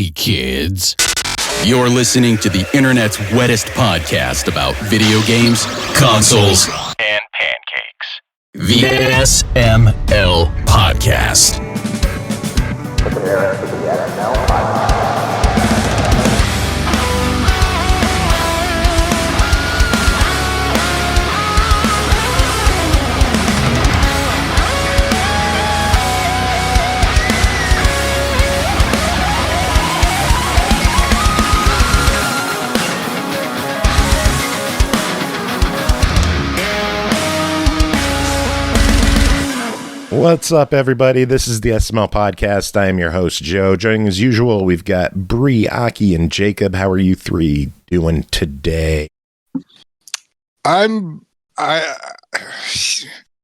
Hey, kids. You're listening to the internet's wettest podcast about video games, consoles, and pancakes. The SML Podcast. Prepare for the SML Podcast. What's up, everybody? This is the SML Podcast. I am your host, Joe. Joining as usual, we've got Bree, Aki, and Jacob. How are you three doing today? I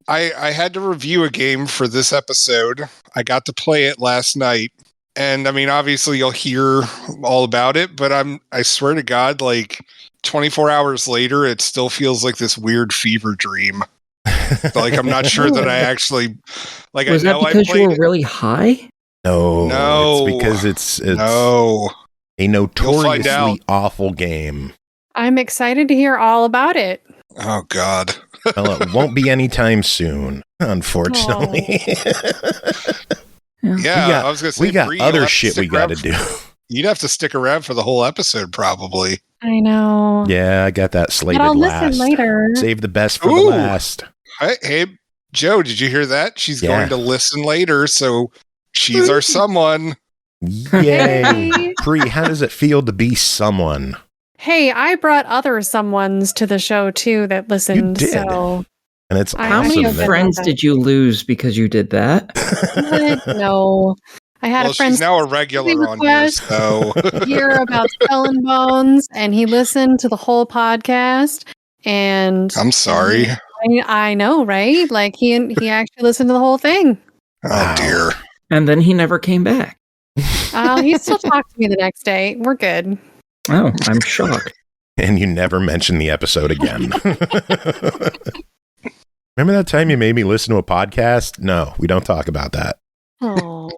had to review a game for this episode. I got to play it last night. And I mean, obviously you'll hear all about it, but I swear to God, like 24 hours later, it still feels like this weird fever dream. Like, I'm not sure that I actually, like, was I know that because I played you were really high? No, it's because it's a notoriously awful game. I'm excited to hear all about it. Oh, God. Well, it won't be anytime soon, unfortunately. Yeah, I was going to say, we got other shit we got to do. You'd have to stick around for the whole episode, probably. I know. Yeah, I got that slated I'll last. Listen later. Save the best for the last. Hey, Joe, did you hear that? She's going to listen later, so she's our someone. Yay. Bree, how does it feel to be someone? Hey, I brought other someones to the show, too, that listened. You did. So and it's How many friends did you lose because you did that? No. I had a friend. She's now a regular on here, so. Hear about Skull and Bones, and he listened to the whole podcast. And I'm sorry. I know, right? Like he actually listened to the whole thing. Oh dear! And then he never came back. He still talked to me the next day. We're good. Oh, I'm shocked. And you never mentioned the episode again. Remember that time you made me listen to a podcast? No, we don't talk about that. Oh.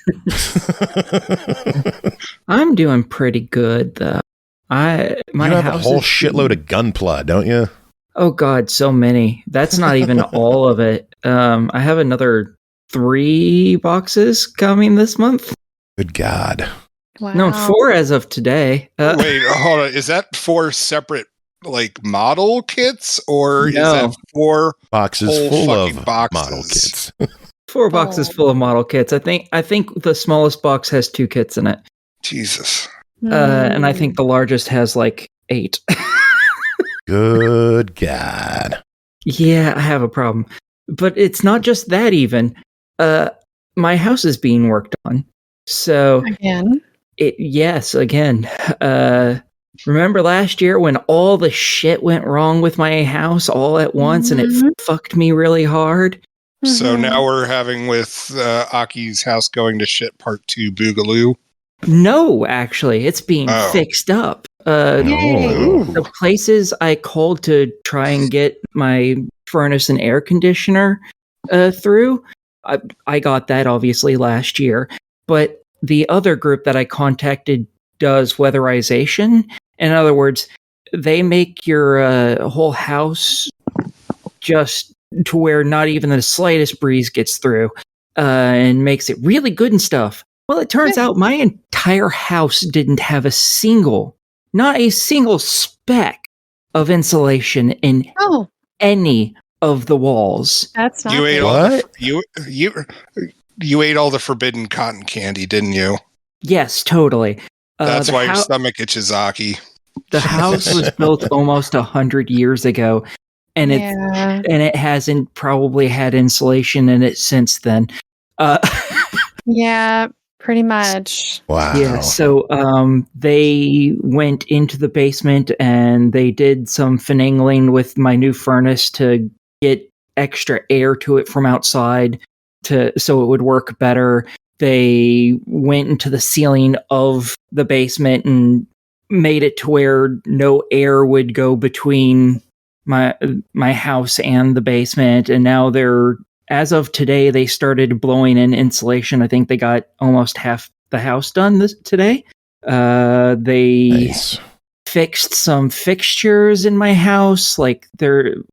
I'm doing pretty good though. You have a whole shitload of gunpla, don't you? Oh God, so many. That's not even all of it. I have another 3 boxes coming this month. Good God. Wow. No, 4 as of today. Wait, hold on. Is that 4 separate like model kits, or is that 4 boxes full of boxes? Model kits? 4 boxes full of model kits. I think the smallest box has 2 kits in it. Jesus. And I think the largest has like 8. Good God. Yeah, I have a problem. But it's not just that even. My house is being worked on. So again. Again. Remember last year when all the shit went wrong with my house all at once and it fucked me really hard? So now we're having with Aki's house going to shit part 2 Boogaloo. No, actually, it's being fixed up. The places I called to try and get my furnace and air conditioner through, I got that obviously last year. But the other group that I contacted does weatherization. In other words, they make your whole house just to where not even the slightest breeze gets through and makes it really good and stuff. Well, it turns out my entire house didn't have not a single speck of insulation in any of the walls. That's not you ate what? You ate all the forbidden cotton candy, didn't you? Yes, totally. That's why your stomach itches, Aki. The house was built almost 100 years ago, and it hasn't probably had insulation in it since then. Yeah. Pretty much. Wow. Yeah, so they went into the basement and they did some finagling with my new furnace to get extra air to it from outside so it would work better. They went into the ceiling of the basement and made it to where no air would go between my house and the basement, and now as of today, they started blowing in insulation. I think they got almost half the house done today. They fixed some fixtures in my house. Like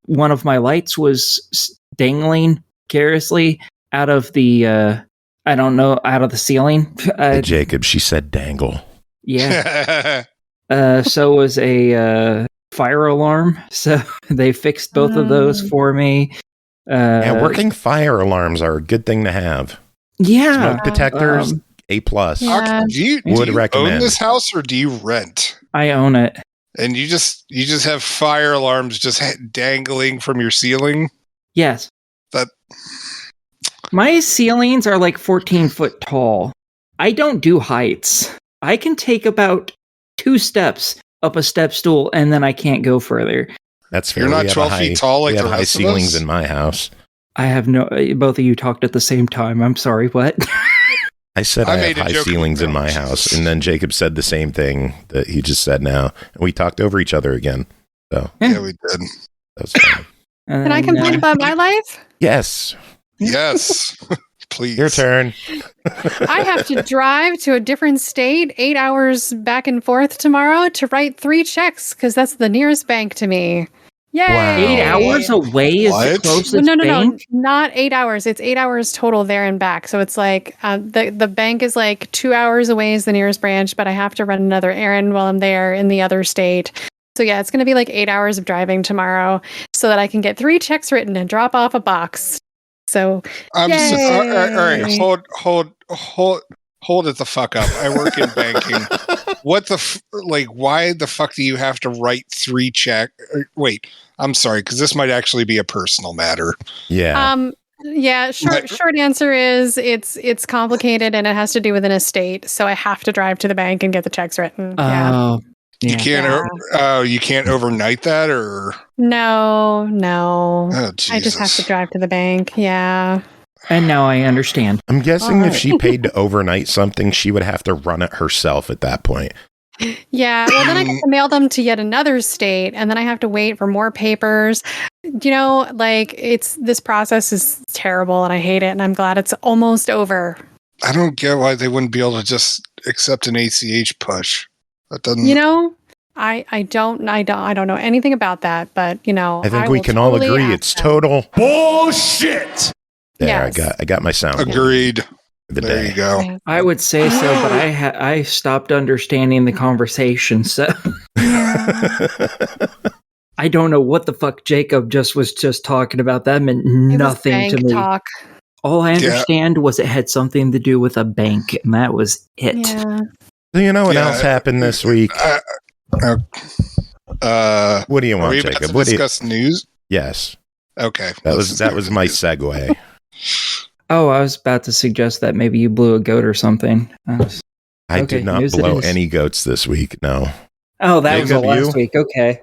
one of my lights was dangling precariously out of the out of the ceiling. Hey, Jacob, she said dangle. Yeah. So was a fire alarm. So they fixed both of those for me. Yeah, working fire alarms are a good thing to have. Yeah. Smoke detectors, A+. Yeah. Do you recommend. own this house or do you rent? I own it. And you just have fire alarms just dangling from your ceiling? Yes. That my ceilings are like 14 foot tall. I don't do heights. I can take about 2 steps up a step stool and then I can't go further. That's fair. You're not 12 feet tall like we the have high rest of ceilings us? in my house. I have both of you talked at the same time. I'm sorry, what? I said I have made a high joke ceilings in my house, and then Jacob said the same thing that he just said now, and we talked over each other again. So Yeah, we did. that was fun. Can I complain about my life? Yes, Yes. Please. your turn. I have to drive to a different state 8 hours back and forth tomorrow to write 3 checks because that's the nearest bank to me. Yay! Wow. 8 hours away is the What? closest No, bank? not 8 hours. It's 8 hours total there and back. So it's like the bank is like 2 hours away is the nearest branch, but I have to run another errand while I'm there in the other state. So yeah, it's going to be like 8 hours of driving tomorrow so that I can get 3 checks written and drop off a box. So All right, yay. hold it the fuck up. I work in banking. What the why the fuck do you have to write 3 check? Wait, I'm sorry, because this might actually be a personal matter. Yeah. Yeah, short answer is it's complicated and it has to do with an estate, so I have to drive to the bank and get the checks written. Yeah. Oh, yeah. You can't overnight that, or No. oh, I just have to Jesus. drive to the bank. Yeah. And now I understand. I'm guessing All if she paid to overnight something, she would have to run it herself at that point. Yeah. Well, then I get to mail them to yet another state, and then I have to wait for more papers. You know, like this process is terrible, and I hate it. And I'm glad it's almost over. I don't get why they wouldn't be able to just accept an ACH push. That doesn't. You know, I don't know anything about that, but you know, I think we will can all totally agree ask it's them. total Bullshit! There, Yes. I got my sound Agreed. for the There day. you go. I would say so, but I stopped understanding the conversation, so I don't know what the fuck Jacob was just talking about. That meant It was nothing to bank me. talk. All I understand was it had something to do with a bank, and that was it. Yeah. So you know what Yeah, else happened this week? What What do you are want, we about Jacob? to discuss news? Yes, Okay. that was my segue. Oh, I was about to suggest that maybe you blew a goat or something. I Okay, did not news it blow is. any goats this week. No. Oh, that was the Jacob, last you? week. Okay.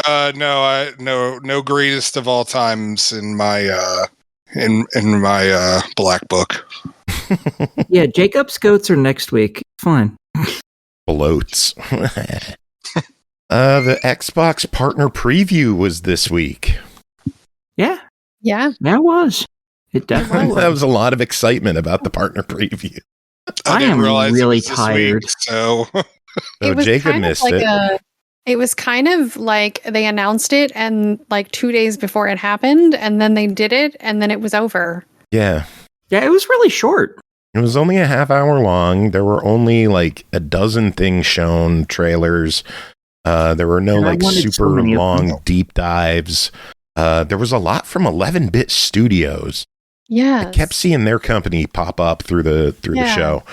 No greatest of all times in my in my black book. Yeah, Jacob's goats are next week. Fine. Bloats. The Xbox partner preview was this week. Yeah, Yeah. that was. It definitely That was. was a lot of excitement about the partner preview. I didn't am realize it really was this tired. week, so So Jacob missed it. It was kind of like they announced it and like 2 days before it happened, and then they did it, and then it was over. Yeah. Yeah, it was really short. It was only a half hour long. There were only like a dozen things shown, trailers. There were no And I like wanted so super many of them. long deep dives. There was a lot from 11-bit studios. Yeah. I kept seeing their company pop up through the Yeah, show.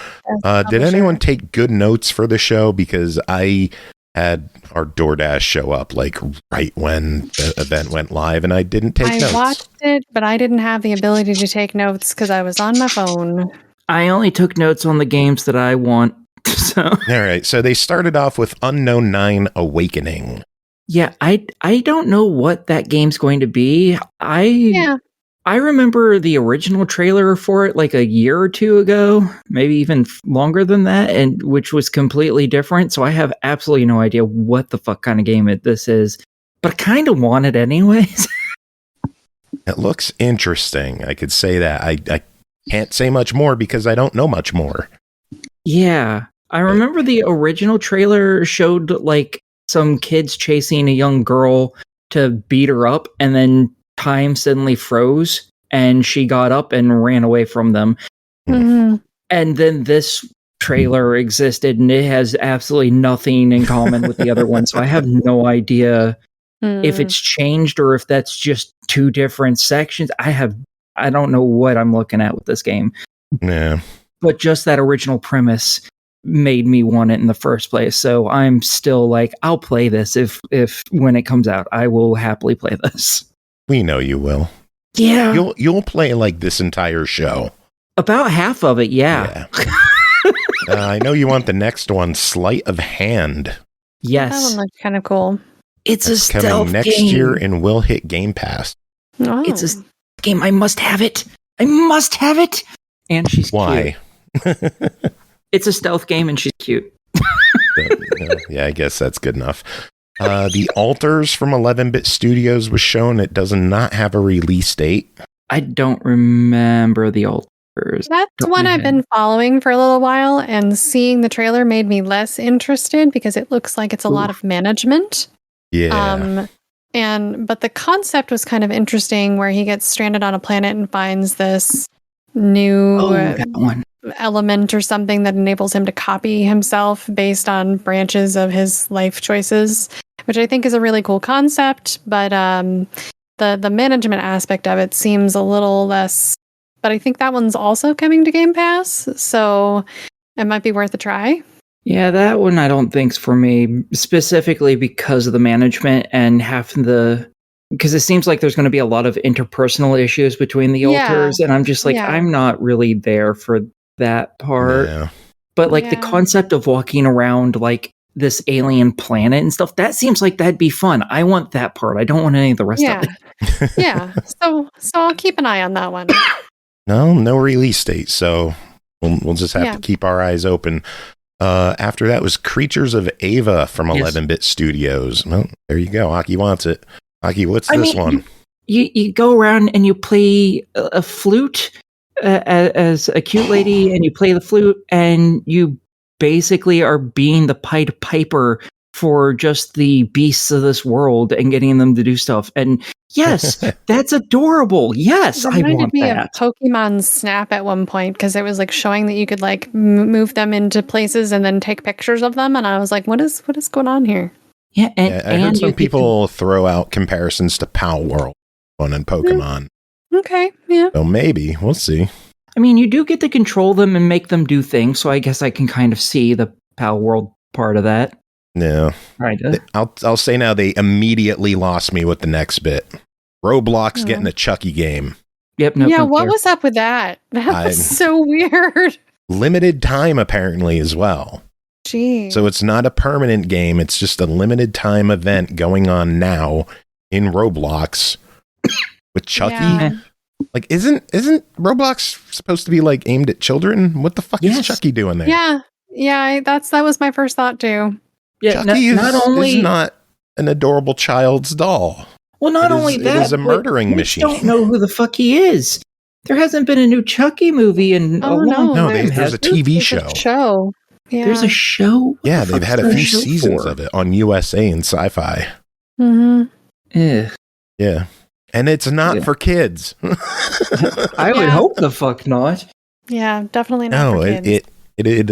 as Did publisher. anyone take good notes for the show? Because I had our DoorDash show up like right when the event went live, and I didn't take I notes. watched it, but I didn't have the ability to take notes because I was on my phone. I only took notes on the games that I want. So All right, so they started off with Unknown 9 Awakening. yeah, I don't know what that game's going to be. Yeah. I remember the original trailer for it like a year or two ago, maybe even longer than that, and which was completely different. So I have absolutely no idea what the fuck kind of game this is, but I kind of want it anyways. It looks interesting. I could say that. I can't say much more because I don't know much more. Yeah, I remember the original trailer showed like some kids chasing a young girl to beat her up, and then time suddenly froze and she got up and ran away from them. Mm-hmm. And then this trailer existed, and it has absolutely nothing in common with the other one. So I have no idea if it's changed or if that's just two different sections. I don't know what I'm looking at with this game. Yeah. But just that original premise made me want it in the first place. So I'm still like, I'll play this if when it comes out. I will happily play this. We know you will. Yeah. You'll play like this entire show. About half of it, yeah. I know you want the next one, Sleight of Hand. Yes. That one looks kind of cool. It's That's a stealth coming next game. year and will hit Game Pass. Oh. It's a game. I must have it. I must have it. And she's Why? cute. It's a stealth game and she's cute. Yeah, I guess that's good enough. The Altars from 11-Bit Studios was shown. It does not have a release date. I don't remember the Altars. That's one I've been following for a little while, and seeing the trailer made me less interested because it looks like it's a lot of management. Yeah. But the concept was kind of interesting, where he gets stranded on a planet and finds this new that one. element or something that enables him to copy himself based on branches of his life choices, which I think is a really cool concept. But the management aspect of it seems a little less. But I think that one's also coming to Game Pass, so it might be worth a try. Yeah, that one I don't think's for me, specifically because of the management and because it seems like there's going to be a lot of interpersonal issues between the altars, and I'm just like, I'm not really there for that part. Yeah. But like the concept of walking around like this alien planet and stuff, that seems like that'd be fun. I want that part. I don't want any of the rest of it. Yeah. So I'll keep an eye on that one. No release date, so we'll just have to keep our eyes open. After that was Creatures of Ava from 11-Bit Studios. Well, there you go. Aki wants it. Aki, what's this one? You go around and you play a flute as a cute lady, and you play the flute, and you basically are being the Pied Piper for just the beasts of this world and getting them to do stuff. And yes, that's adorable. Yes, I want me that. Of Pokemon Snap at one point, because it was like showing that you could like move them into places and then take pictures of them, and I was like, what is going on here? Yeah, I heard some people throw out comparisons to Pal World and Pokemon. Okay, yeah. So maybe we'll see. I mean, you do get to control them and make them do things, so I guess I can kind of see the Pal World part of that. No, right. I'll say now they immediately lost me with the next bit. Roblox getting a Chucky game. Yep. What was up with that? That was so weird. Limited time apparently as well. Gee. So it's not a permanent game. It's just a limited time event going on now in Roblox with Chucky. Yeah. Like, isn't Roblox supposed to be like aimed at children? What the fuck is Chucky doing there? Yeah. That was my first thought too. Yeah, Chucky is not an adorable child's doll. Well, not only that, it is a murdering machine. I don't know who the fuck he is. There hasn't been a new Chucky movie in a long time. No, there's a TV show. Yeah. There's a show? Yeah, they've had a few seasons of it on USA and Sci-Fi. Mm-hmm. Yeah. And it's not for kids. I would hope the fuck not. Yeah, definitely not for kids. It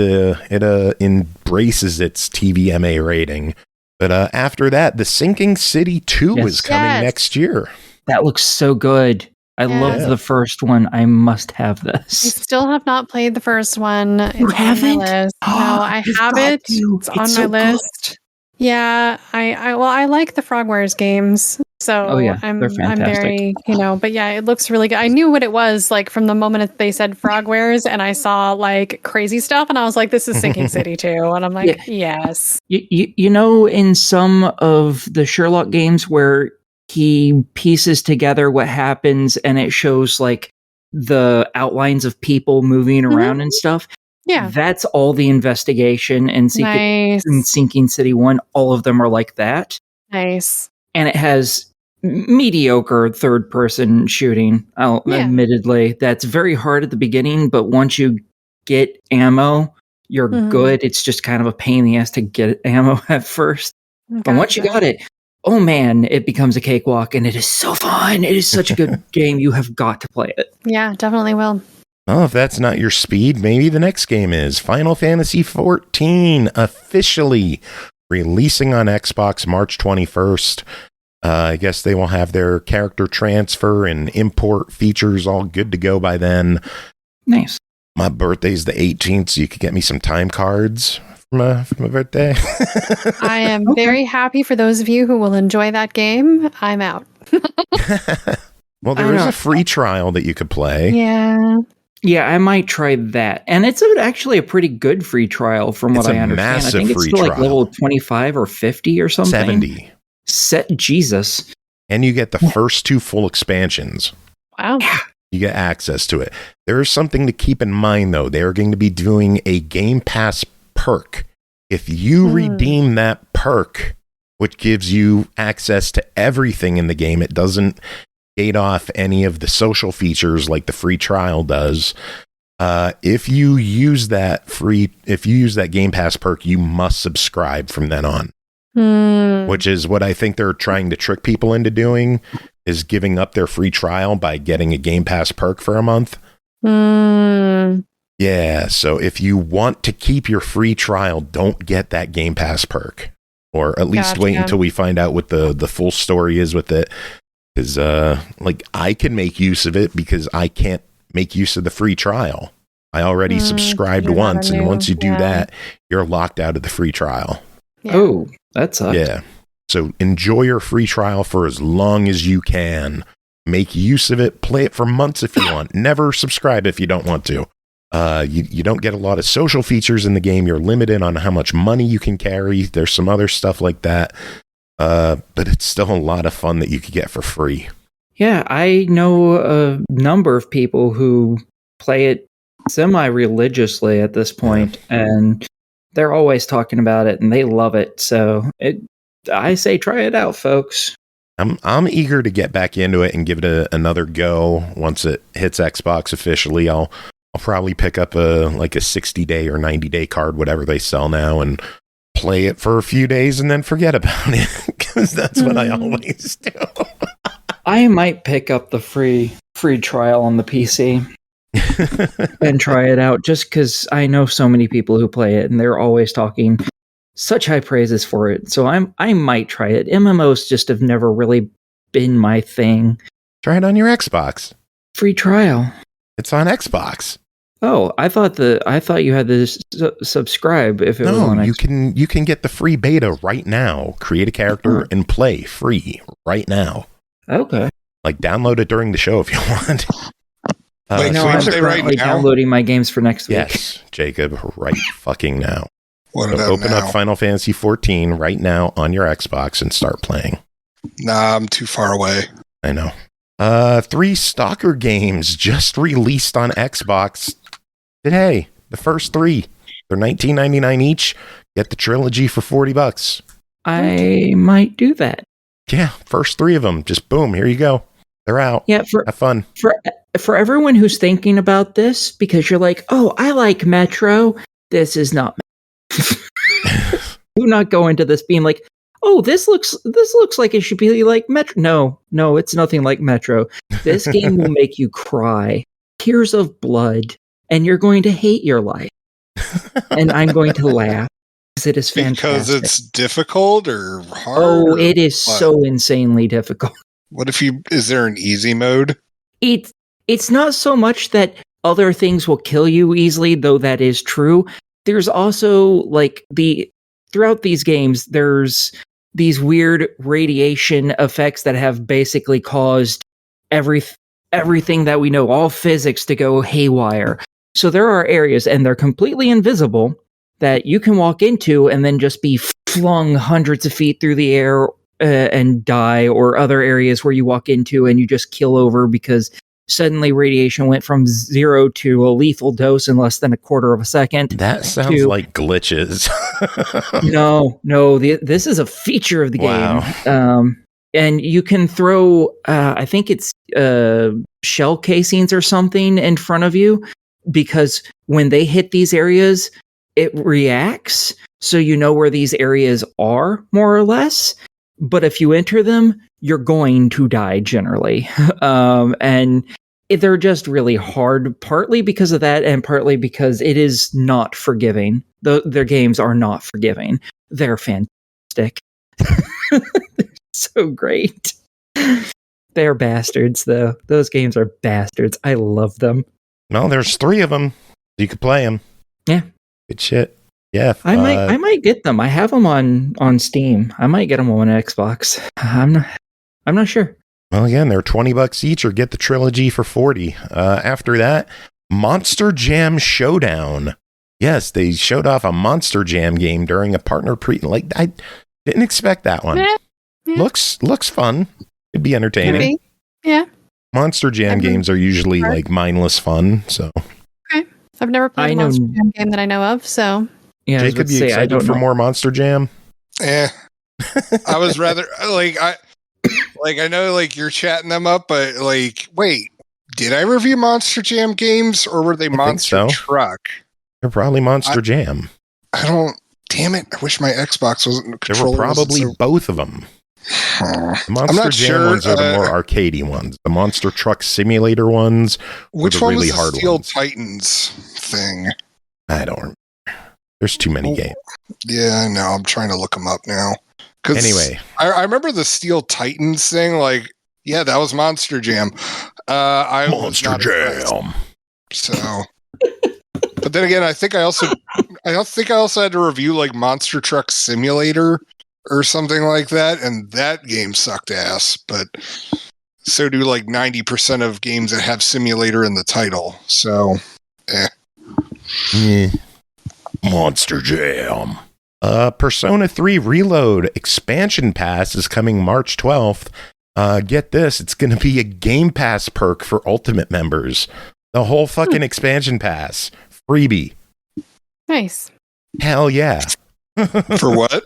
embraces its TVMA rating. But after that, The Sinking City 2 is coming next year. That looks so good. I love the first one. I must have this. I still have not played the first one. You haven't? No, I have it. It's on my list. Yeah, I like the Frogwares games. So I'm very, but yeah, it looks really good. I knew what it was like from the moment they said Frogwares, and I saw like crazy stuff, and I was like, this is Sinking City too. And I'm like, yes. You know, in some of the Sherlock games where he pieces together what happens and it shows like the outlines of people moving around and stuff. Yeah. That's all the investigation and Sinking City 1. All of them are like that. Nice. And it has mediocre third person shooting. Admittedly, that's very hard at the beginning, but once you get ammo you're good. It's just kind of a pain in the ass to get ammo at first. But once you got it, oh man, it becomes a cakewalk, and it is so fun. It is such a good game. You have got to play it. Yeah, definitely will. Well, if that's not your speed, maybe the next game is. Final Fantasy XIV officially releasing on Xbox March 21st. I guess they will have their character transfer and import features all good to go by then. Nice. My birthday's the 18th, so you could get me some time cards for my birthday. I am very happy for those of you who will enjoy that game. I'm out. Well, there is a free trial that you could play. Yeah. Yeah, I might try that. And it's actually a pretty good free trial from what I understand. I think it's still like level 25 or 50 or something. 70. Jesus. And you get the first 2 full expansions. Wow. Yeah. You get access to it. There is something to keep in mind, though. They are going to be doing a Game Pass perk. If you redeem that perk, which gives you access to everything in the game, it doesn't gate off any of the social features like the free trial does. If you use that Game Pass perk, you must subscribe from then on. Which is what I think they're trying to trick people into doing, is giving up their free trial by getting a Game Pass perk for a month. Yeah, so if you want to keep your free trial, don't get that Game Pass perk. Or at least wait until we find out what the full story is with it. Because I can make use of it because I can't make use of the free trial. I already subscribed once, and once you do that, you're locked out of the free trial. Yeah. Oh, that sucks. Yeah. So enjoy your free trial for as long as you can. Make use of it. Play it for months if you want. Never subscribe if you don't want to. You don't get a lot of social features in the game. You're limited on how much money you can carry. There's some other stuff like that. But it's still a lot of fun that you could get for free. Yeah, I know a number of people who play it semi-religiously at this point, and they're always talking about it, and they love it. So I say try it out, folks. I'm eager to get back into it and give it another go once it hits Xbox officially. I'll probably pick up a 60-day or 90-day card, whatever they sell now, and play it for a few days and then forget about it, because that's what I always do. I might pick up the free trial on the PC and try it out, just because I know so many people who play it, and they're always talking such high praises for it. So I might try it. MMOs just have never really been my thing. Try it on your Xbox. Free trial. It's on Xbox. Oh, I thought you had to subscribe if it was on Xbox. You can get the free beta right now. Create a character and play free right now. Okay. Download it during the show if you want. Wait, no, I'm currently downloading my games for next week. Yes, Jacob, right fucking now. What so open up Final Fantasy XIV right now on your Xbox and start playing. Nah, I'm too far away. I know. 3 Stalker games just released on Xbox today. The first 3. They're $19.99 each. Get the trilogy for $40. I might do that. Yeah, first 3 of them. Just boom, here you go. They're out. Yeah, have fun. For everyone who's thinking about this, because you're like, oh, I like Metro. This is not. Do not go into this being like, oh, this looks like it should be like Metro. No, it's nothing like Metro. This game will make you cry, tears of blood, and you're going to hate your life. And I'm going to laugh because it is fantastic. Because it's difficult or hard? Oh, it is so insanely difficult. What is there an easy mode? It's not so much that other things will kill you easily, though that is true. There's also throughout these games, there's these weird radiation effects that have basically caused everything that we know, all physics, to go haywire. So there are areas, and they're completely invisible, that you can walk into and then just be flung hundreds of feet through the air and die, or other areas where you walk into and you just kill over because suddenly radiation went from 0 to a lethal dose in less than a quarter of a second. That sounds like glitches. No, this is a feature of the game. And you can throw, I think it's shell casings or something in front of you, because when they hit these areas, it reacts, so you know where these areas are, more or less. But if you enter them, you're going to die generally. And they're just really hard, partly because of that, and partly because it is not forgiving. Their games are not forgiving. They're fantastic. They're so great. They're bastards, though. Those games are bastards. I love them. Well, there's 3 of them. You could play them. Yeah. Good shit. Yeah. I might get them. I have them on Steam. I might get them on Xbox. I'm not sure. Well, again, they're $20 each, or get the trilogy for $40. After that, Monster Jam Showdown. Yes, they showed off a Monster Jam game during a partner I didn't expect that one. Yeah. Looks fun. It'd be entertaining. Maybe. Yeah. Monster Jam games are usually like mindless fun. So. Okay. I've never played a Monster Jam game that I know of. So. Yeah. Jacob, you excited for more Monster Jam? I was rather I know like you're chatting them up, but like, wait, did I review Monster Jam games, or were they Monster Truck? They're probably Monster Jam. I don't. Damn it! I wish my Xbox wasn't. There were probably both of them. The Monster Jam ones are the more arcadey ones. The Monster Truck Simulator ones. Which one really was the Steel ones. Titans thing? I don't remember. There's too many games. Yeah, I know. I'm trying to look them up now. Anyway, I remember the Steel Titans thing. Like, yeah, that was Monster Jam. Monster Jam. So, but then again, I think I also had to review like Monster Truck Simulator or something like that, and that game sucked ass. But so do like 90% of games that have simulator in the title. So, Monster Jam. Persona 3 Reload expansion pass is coming March 12th. Get this, it's going to be a Game Pass perk for Ultimate members. The whole fucking expansion pass. Freebie. Nice. Hell yeah. For what?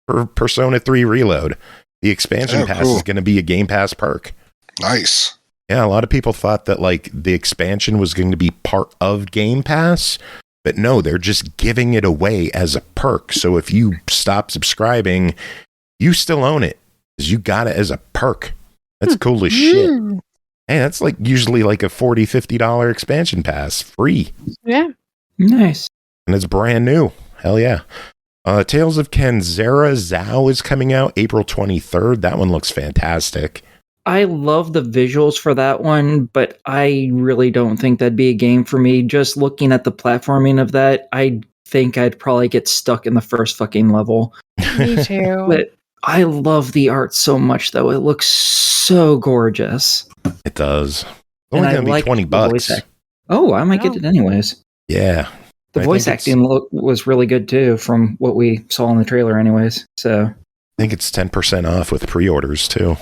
For Persona 3 Reload. The expansion pass is going to be a Game Pass perk. Nice. Yeah, a lot of people thought that like the expansion was going to be part of Game Pass. But no, they're just giving it away as a perk. So if you stop subscribing, you still own it. Because you got it as a perk. That's cool as shit. Hey, that's like usually like a $40, $50 expansion pass. Free. Yeah. Nice. And it's brand new. Hell yeah. Tales of Kenzera Zao is coming out April 23rd. That one looks fantastic. I love the visuals for that one, but I really don't think that'd be a game for me. Just looking at the platforming of that, I think I'd probably get stuck in the first fucking level. Me too. But I love the art so much, though. It looks so gorgeous. It does. It's only going to be $20. Oh, I might get it anyways. Yeah. The voice acting was really good, too, from what we saw in the trailer anyways. So I think it's 10% off with pre-orders, too.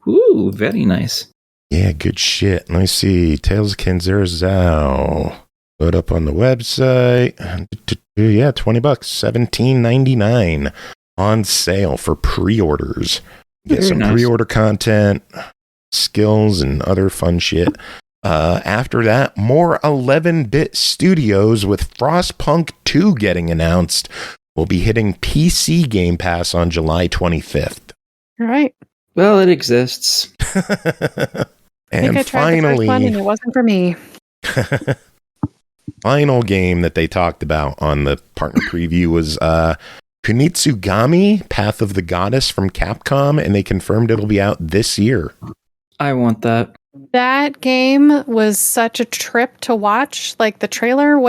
Ooh, very nice. Yeah, good shit. Let me see. Tales of Kenzera Zao. Load up on the website. Yeah, $20. $17.99 on sale for pre-orders. Get some pre-order content, skills, and other fun shit. After that, more 11-bit studios with Frostpunk 2 getting announced will be hitting PC Game Pass on July 25th. All right. Well, it exists. And I tried the first one and it wasn't for me. Final game that they talked about on the partner preview was Kunitsugami, Path of the Goddess from Capcom, and they confirmed it'll be out this year. I want that. That game was such a trip to watch. Like the trailer,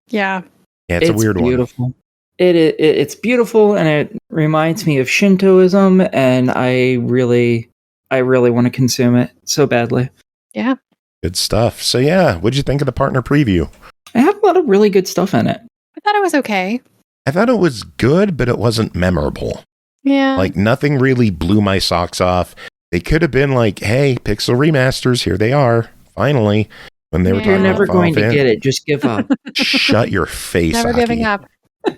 yeah. Yeah, it's a weird beautiful. one. It's beautiful, and it reminds me of Shintoism, and I really want to consume it so badly. Yeah. Good stuff. So yeah, what'd you think of the partner preview? I had a lot of really good stuff in it. I thought it was okay. I thought it was good, but it wasn't memorable. Yeah. Like nothing really blew my socks off. They could have been like, hey, Pixel remasters, here they are. Finally. When they were talking You're never going to get it. Just give up. Shut your face. Never Aki. giving up.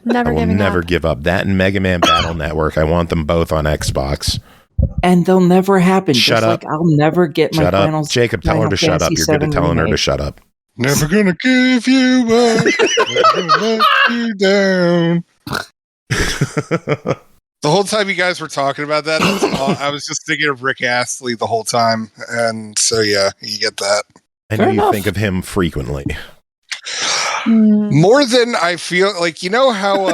Never I will giving never up. give up. That and Mega Man Battle Network. I want them both on Xbox. And they'll never happen. Shut just up. like I'll never get Shut my up. Final Jacob, tell her to shut up. You're good at telling her to shut up. Never gonna give you up. Never gonna let you down. The whole time you guys were talking about that, I was just thinking of Rick Astley the whole time. And so, yeah, you get that. I know you think of him frequently. More than I feel like, you know how,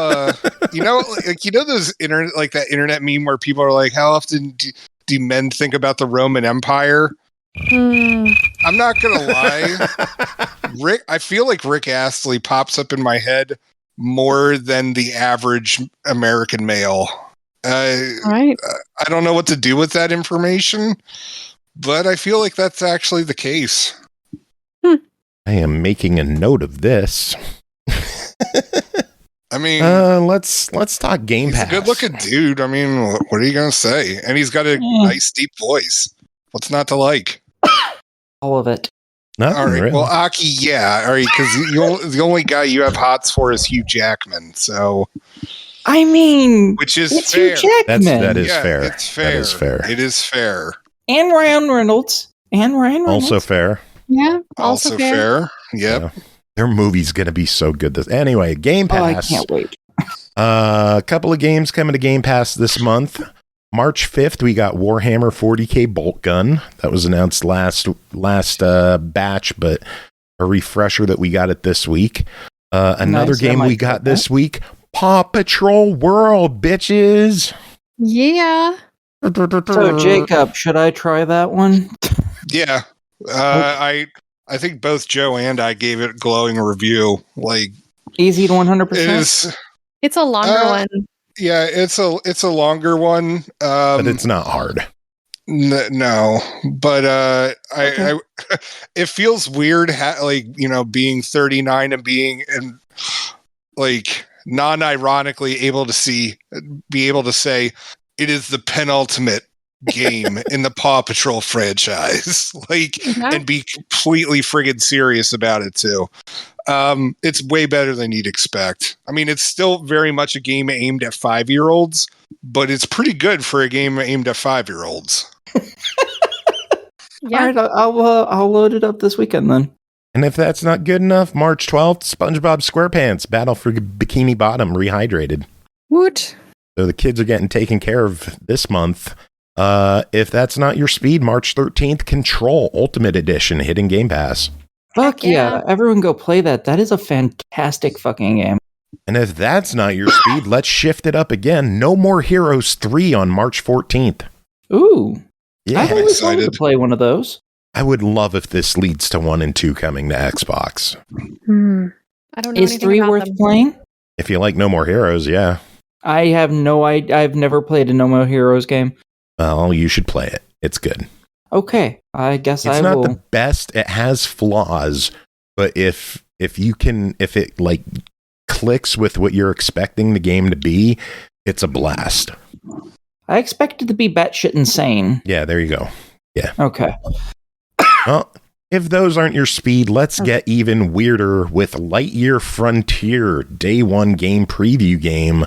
those internet, like that internet meme where people are like, how often do men think about the Roman Empire? I'm not going to lie. I feel like Rick Astley pops up in my head more than the average American male. Right. I don't know what to do with that information, but I feel like that's actually the case. I am making a note of this. I mean, let's talk Game Pass. He's a good-looking dude. I mean, what are you gonna say? And he's got a nice deep voice. What's not to like? All of it. Nothing, all right. really. Well, Aki, yeah. All right, because the only guy you have hots for is Hugh Jackman. So, I mean, which is it's fair. Hugh Jackman. That is fair. It's fair. That is fair. It is fair. And Ryan Reynolds. Also fair. Yeah. Also fair. Yep. Yeah. Their movie's gonna be so good. Anyway, Game Pass. Oh, I can't wait. A couple of games coming to Game Pass this month. March 5th, we got Warhammer 40k Bolt Gun. That was announced last batch, but a refresher that we got it this week. Another game we got this week, Paw Patrol World, bitches. Yeah. So, Jacob, should I try that one? Yeah. I think both Joe and I gave it a glowing review. Like, easy to 100%. It's a longer one. Yeah, it's a longer one. But it's not hard. No, but I it feels weird, being 39 and being like non-ironically be able to say it is the penultimate game in the Paw Patrol franchise, and be completely friggin' serious about it too. It's way better than you'd expect. I mean, it's still very much a game aimed at 5-year-olds, but it's pretty good for a game aimed at 5-year-olds. Yeah. All right, I'll load it up this weekend then. And if that's not good enough, March 12th, SpongeBob SquarePants Battle for Bikini Bottom Rehydrated. Woot. So the kids are getting taken care of this month. If that's not your speed, March 13th, Control Ultimate Edition hitting Game Pass. Fuck yeah. Everyone go play that. That is a fantastic fucking game. And if that's not your speed, let's shift it up again. No More Heroes 3 on March 14th. Ooh. Yeah. I've always wanted to play one of those. I would love if this leads to 1 and 2 coming to Xbox. I don't know. Is 3 worth playing? If you like No More Heroes, yeah. I have no idea. I've never played a No More Heroes game. Well, you should play it. It's good. Okay, I guess it's I will. It's not the best. It has flaws, but if it like clicks with what you're expecting the game to be, it's a blast. I expect it to be batshit insane. Yeah, there you go. Yeah. Okay. Well, if those aren't your speed, let's get even weirder with Lightyear Frontier Day 1 game preview game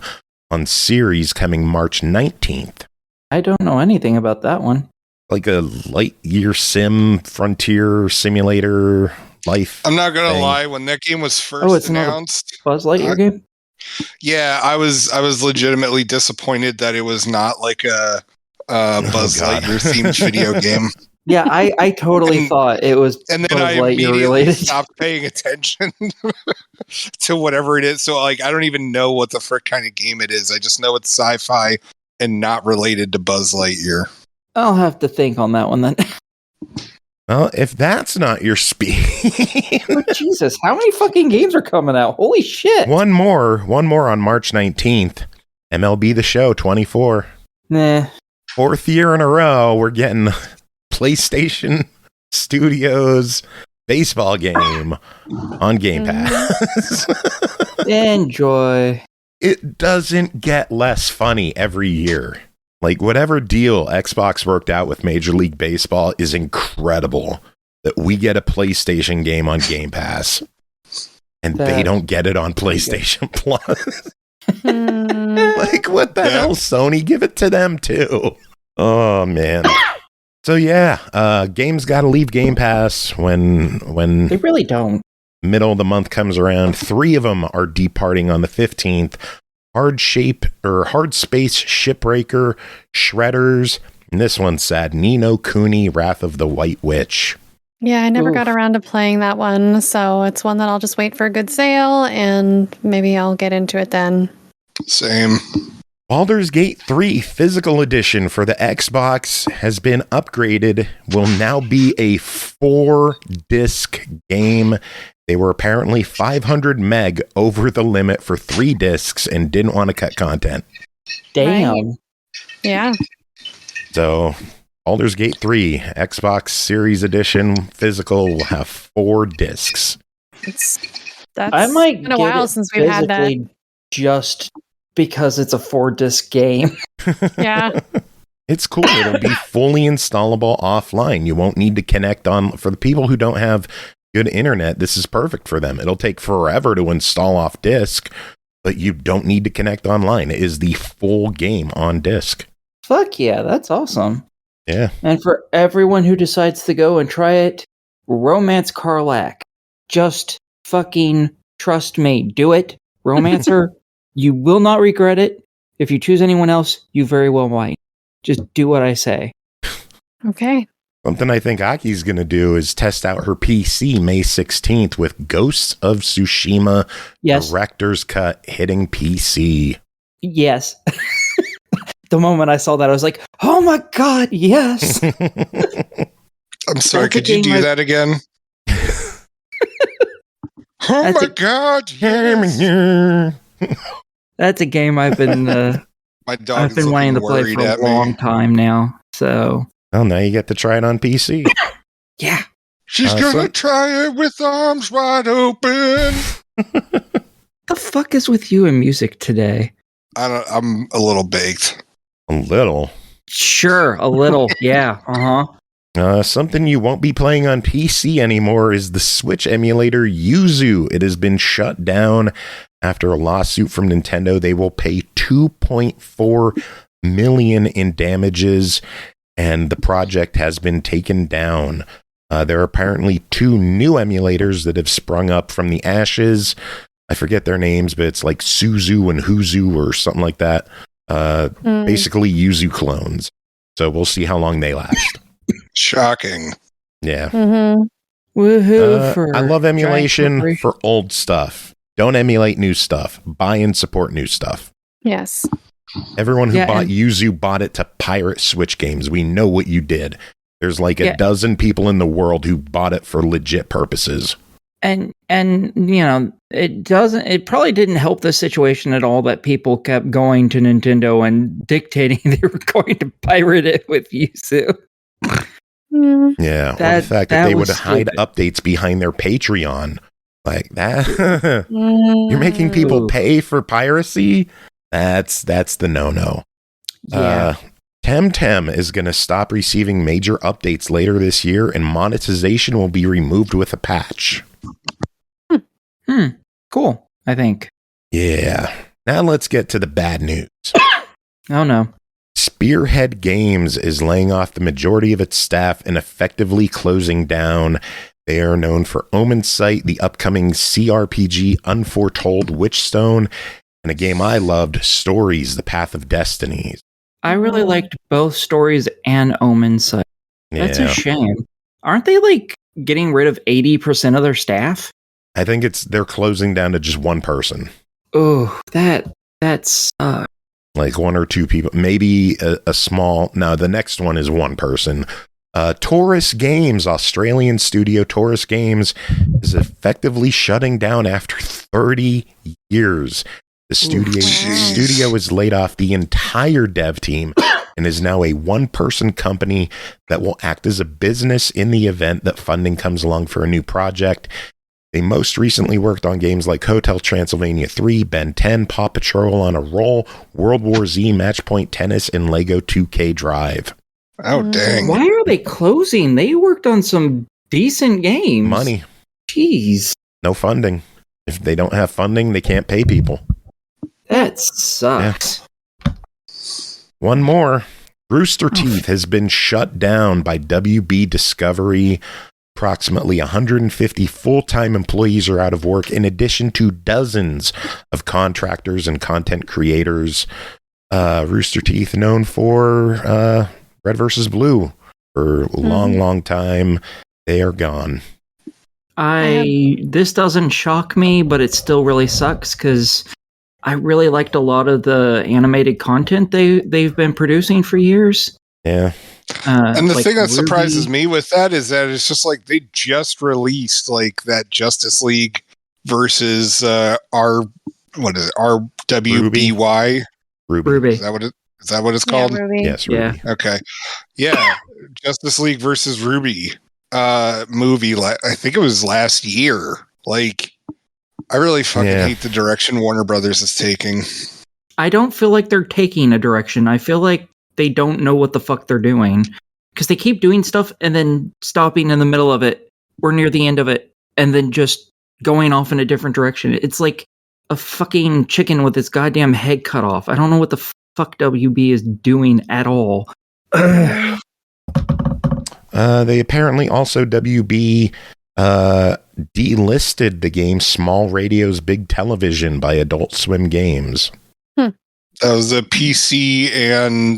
on Series coming March 19th. I don't know anything about that one. Like a Lightyear sim, frontier simulator life. I'm not gonna lie. When that game was first announced, Buzz Lightyear game. Yeah, I was legitimately disappointed that it was not like a Buzz Lightyear themed video game. Yeah, I totally thought it was. And then Buzz I Lightyear immediately related. stopped paying attention to whatever it is. So I don't even know what the frick kind of game it is. I just know it's sci-fi and not related to Buzz Lightyear. I'll have to think on that one then. Well, if that's not your speed. Oh, Jesus, how many fucking games are coming out? Holy shit. One more on March 19th. MLB The Show 24. Nah. 4th year in a row, we're getting PlayStation Studios baseball game on Game Pass. Enjoy. It doesn't get less funny every year. Like, whatever deal Xbox worked out with Major League Baseball is incredible that we get a PlayStation game on Game Pass and they don't get it on PlayStation Plus. Like, what the hell, Sony? Give it to them, too. Oh, man. So, yeah, games got to leave Game Pass when they really don't. Middle of the month comes around. 3 of them are departing on the 15th. Hard Space Shipbreaker, Shredders, and this one's sad. Ni no Kuni, Wrath of the White Witch. Yeah, I never got around to playing that one, so it's one that I'll just wait for a good sale, and maybe I'll get into it then. Same. Baldur's Gate 3 Physical Edition for the Xbox has been upgraded, will now be a 4-disc game. They were apparently 500 meg over the limit for 3 discs and didn't want to cut content. Damn. Right. Yeah. So, Baldur's Gate 3 Xbox Series Edition Physical will have 4 discs. I might been a while since we've had that. Just because it's a 4-disc game. Yeah. It's cool. It'll be fully installable offline. You won't need to connect on. For the people who don't have good internet, this is perfect for them. It'll take forever to install off disk, but you don't need to connect online. It is the full game on disk. Fuck yeah, that's awesome. Yeah. And for everyone who decides to go and try it, Romance Karlach. Just fucking trust me. Do it. Romancer, you will not regret it. If you choose anyone else, you very well might. Just do what I say. Okay. Something I think Aki's going to do is test out her PC May 16th with Ghosts of Tsushima Director's Cut hitting PC. Yes. The moment I saw that, I was like, oh my god, yes! I'm sorry, could you do that again? Oh my god, yes! That's a game I've been I've been wanting to play for a long time now. So, well, now you get to try it on PC. Yeah, she's gonna try it with arms wide open. The fuck is with you and music today? I'm a little baked. A little, sure, a little, yeah, Something you won't be playing on PC anymore is the Switch emulator Yuzu. It has been shut down after a lawsuit from Nintendo. They will pay $2.4 million in damages, and the project has been taken down. There are apparently 2 new emulators that have sprung up from the ashes. I forget their names, but it's like Suzu and Huzu or something like that. Basically Yuzu clones. So we'll see how long they last. Shocking. Yeah. Mm-hmm. Woohoo! I love emulation for old stuff. Don't emulate new stuff. Buy and support new stuff. Yes. Everyone who bought Yuzu bought it to pirate Switch games. We know what you did. There's like a dozen people in the world who bought it for legit purposes. And you know, it probably didn't help the situation at all that people kept going to Nintendo and dictating they were going to pirate it with Yuzu. Yeah, or the fact that they would hide updates behind their Patreon. Like that. You're making people pay for piracy? That's the no-no. Yeah. Temtem is going to stop receiving major updates later this year, and monetization will be removed with a patch. Cool, I think. Yeah. Now let's get to the bad news. Oh no. Spearhead Games is laying off the majority of its staff and effectively closing down. They are known for Omen Sight, the upcoming CRPG Unforetold Witchstone, and a game I loved, Stories, The Path of Destinies. I really liked both Stories and Omen Sight. That's a shame. Aren't they like getting rid of 80% of their staff? I think they're closing down to just one person. Oh, that's like 1 or 2 people, maybe a small. No, the next one is 1 person. Taurus Games, Australian studio Taurus Games, is effectively shutting down after 30 years. The studio has laid off the entire dev team and is now a 1-person company that will act as a business in the event that funding comes along for a new project. They most recently worked on games like Hotel Transylvania 3, Ben 10, Paw Patrol on a Roll, World War Z, Matchpoint Tennis, and Lego 2K Drive. Oh, dang. Why are they closing? They worked on some decent games. Money. Jeez. No funding. If they don't have funding, they can't pay people. That sucks. Yeah. One more. Rooster Teeth has been shut down by WB Discovery. Approximately 150 full-time employees are out of work, in addition to dozens of contractors and content creators. Rooster Teeth, known for Red vs. Blue for a long time, they are gone. This doesn't shock me, but it still really sucks because I really liked a lot of the animated content they've been producing for years. Yeah. And the thing that surprises me with that is that it's just like they just released like that Justice League versus RWBY. Ruby. Is that what it's called? Yeah, Ruby. Yes, Ruby. Yeah. Okay. Yeah. Justice League versus Ruby movie. I think it was last year. Like, I really fucking hate the direction Warner Brothers is taking. I don't feel like they're taking a direction. I feel like they don't know what the fuck they're doing. Because they keep doing stuff and then stopping in the middle of it or near the end of it and then just going off in a different direction. It's like a fucking chicken with its goddamn head cut off. I don't know what the fuck WB is doing at all. They apparently also, WB delisted the game Small Radio's Big Television by Adult Swim Games. That was a PC and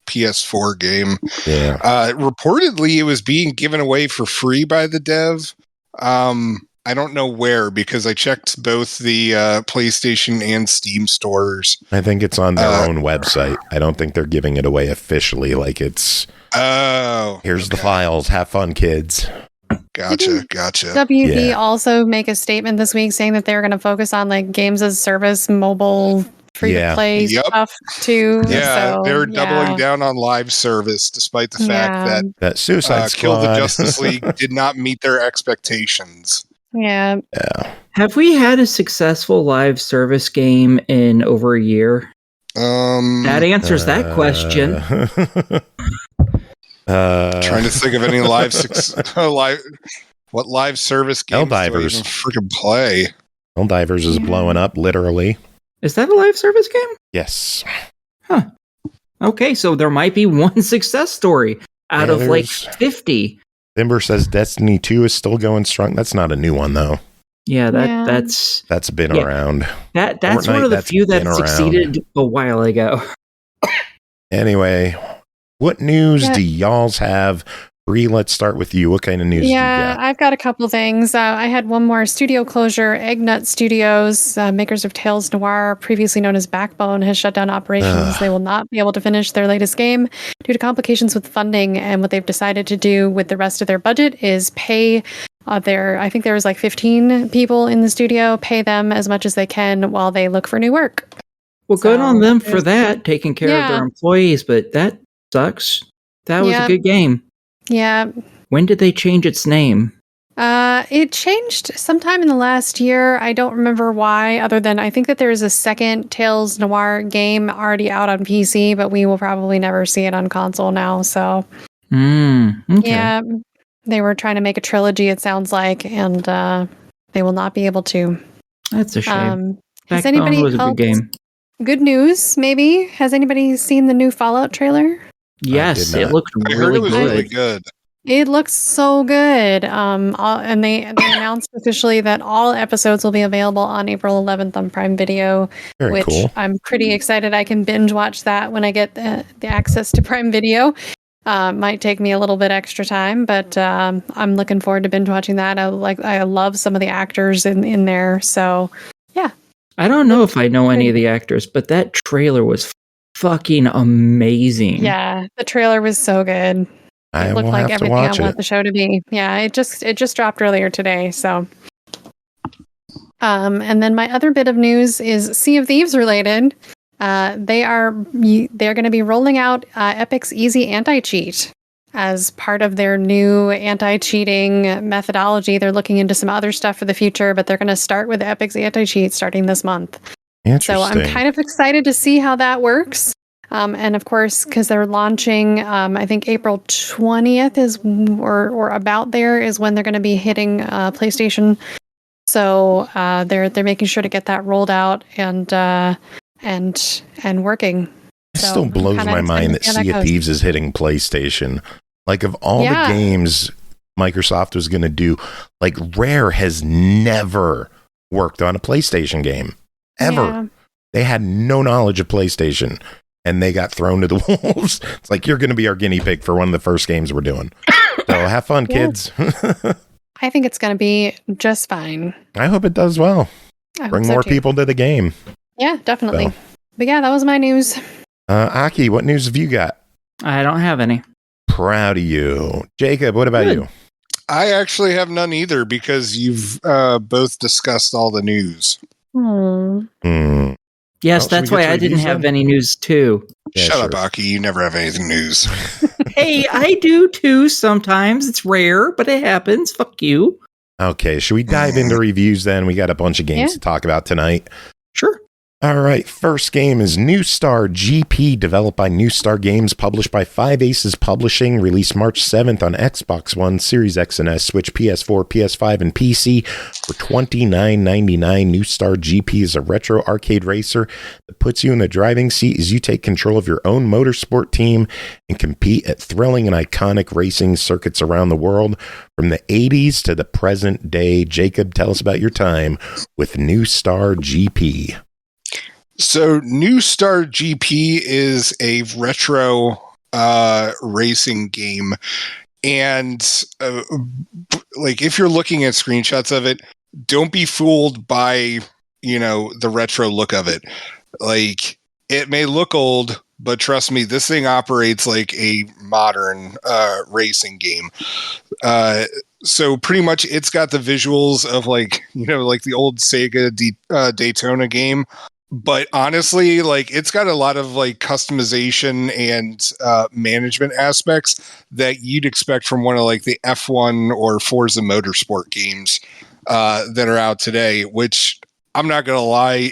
PS4 game. Yeah. Reportedly, it was being given away for free by the dev. I don't know where, because I checked both the PlayStation and Steam stores. I think it's on their own website. I don't think they're giving it away officially. Like it's, here's the files. Have fun, kids. Gotcha. WB also make a statement this week saying that they're going to focus on like games as service, mobile free-to-play stuff too. Yeah, so, they're doubling down on live service, despite the fact that Suicide Squad Kill the Justice League did not meet their expectations. Yeah. Have we had a successful live service game in over a year? That answers that question. Trying to think of any live service games Helldivers. do I even freaking play. Helldivers is blowing up, literally. Is that a live service game? Yes. Huh. Okay, so there might be one success story out of like 50. Timber says Destiny 2 is still going strong. That's not a new one, though. Yeah, that's been around. That's Fortnite, one of the few that succeeded a while ago. Anyway, what news do y'alls have? Bree, let's start with you. What kind of news do you got? I've got a couple things. I had one more studio closure. Eggnut Studios, makers of Tales Noir, previously known as Backbone, has shut down operations. They will not be able to finish their latest game due to complications with funding. And what they've decided to do with the rest of their budget is pay I think there was like 15 people in the studio, pay them as much as they can while they look for new work. Well, good on them for that, taking care of their employees, but that sucks. That was a good game. Yeah. When did they change its name? It changed sometime in the last year. I don't remember why, other than I think that there's a second Tales Noir game already out on PC, but we will probably never see it on console now. So, okay. Yeah, they were trying to make a trilogy, it sounds like, and they will not be able to. That's a shame. Has anybody was a good game. Good news, maybe? Has anybody seen the new Fallout trailer? Yes, it looked really good. It looks so good. And they announced officially that all episodes will be available on April 11th on Prime Video, Very cool. I'm pretty excited. I can binge watch that when I get the access to Prime Video. Might take me a little bit extra time, but I'm looking forward to binge watching that. I love some of the actors in there. So, yeah. I don't know if I know any of the actors, but that trailer was fucking amazing. Yeah, the trailer was so good. It looked like everything I want the show to be. Yeah, it just dropped earlier today. So, and then my other bit of news is Sea of Thieves related. They're going to be rolling out Epic's Easy Anti-Cheat as part of their new anti-cheating methodology. They're looking into some other stuff for the future, but they're going to start with Epic's Anti-Cheat starting this month. So I'm kind of excited to see how that works. And of course, because they're launching, I think April 20th is, or about there is when they're going to be hitting PlayStation. So they're making sure to get that rolled out and working. It still blows my mind that Sea of Thieves is hitting PlayStation. Like, of all the games Microsoft was going to do. Like, Rare has never worked on a PlayStation game ever. Yeah. They had no knowledge of PlayStation, and they got thrown to the wolves. It's like, you're going to be our guinea pig for one of the first games we're doing. So have fun, kids. I think it's going to be just fine. I hope it does well. Bring more people to the game. Yeah, definitely. So. But yeah, that was my news. Aki, what news have you got? I don't have any. Proud of you. Jacob, what about you? I actually have none either because you've both discussed all the news. Yes, that's why I didn't have any news too. Yeah, Shut up, Aki. You never have anything news. Hey, I do too sometimes. It's rare, but it happens. Fuck you. Okay, should we dive into reviews then? We got a bunch of games to talk about tonight. Sure. All right, first game is New Star GP, developed by New Star Games, published by 5 Aces Publishing, released March 7th on Xbox One, Series X and S, Switch, PS4, PS5, and PC for $29.99. New Star GP is a retro arcade racer that puts you in the driving seat as you take control of your own motorsport team and compete at thrilling and iconic racing circuits around the world from the 80s to the present day. Jacob, tell us about your time with New Star GP. So New Star GP is a retro racing game. And like, if you're looking at screenshots of it, don't be fooled by, the retro look of it. Like, it may look old, but trust me, this thing operates like a modern racing game. So pretty much it's got the visuals of like the old Sega Daytona game. But honestly, like, it's got a lot of like customization and management aspects that you'd expect from one of like the F1 or Forza Motorsport games that are out today, which I'm not going to lie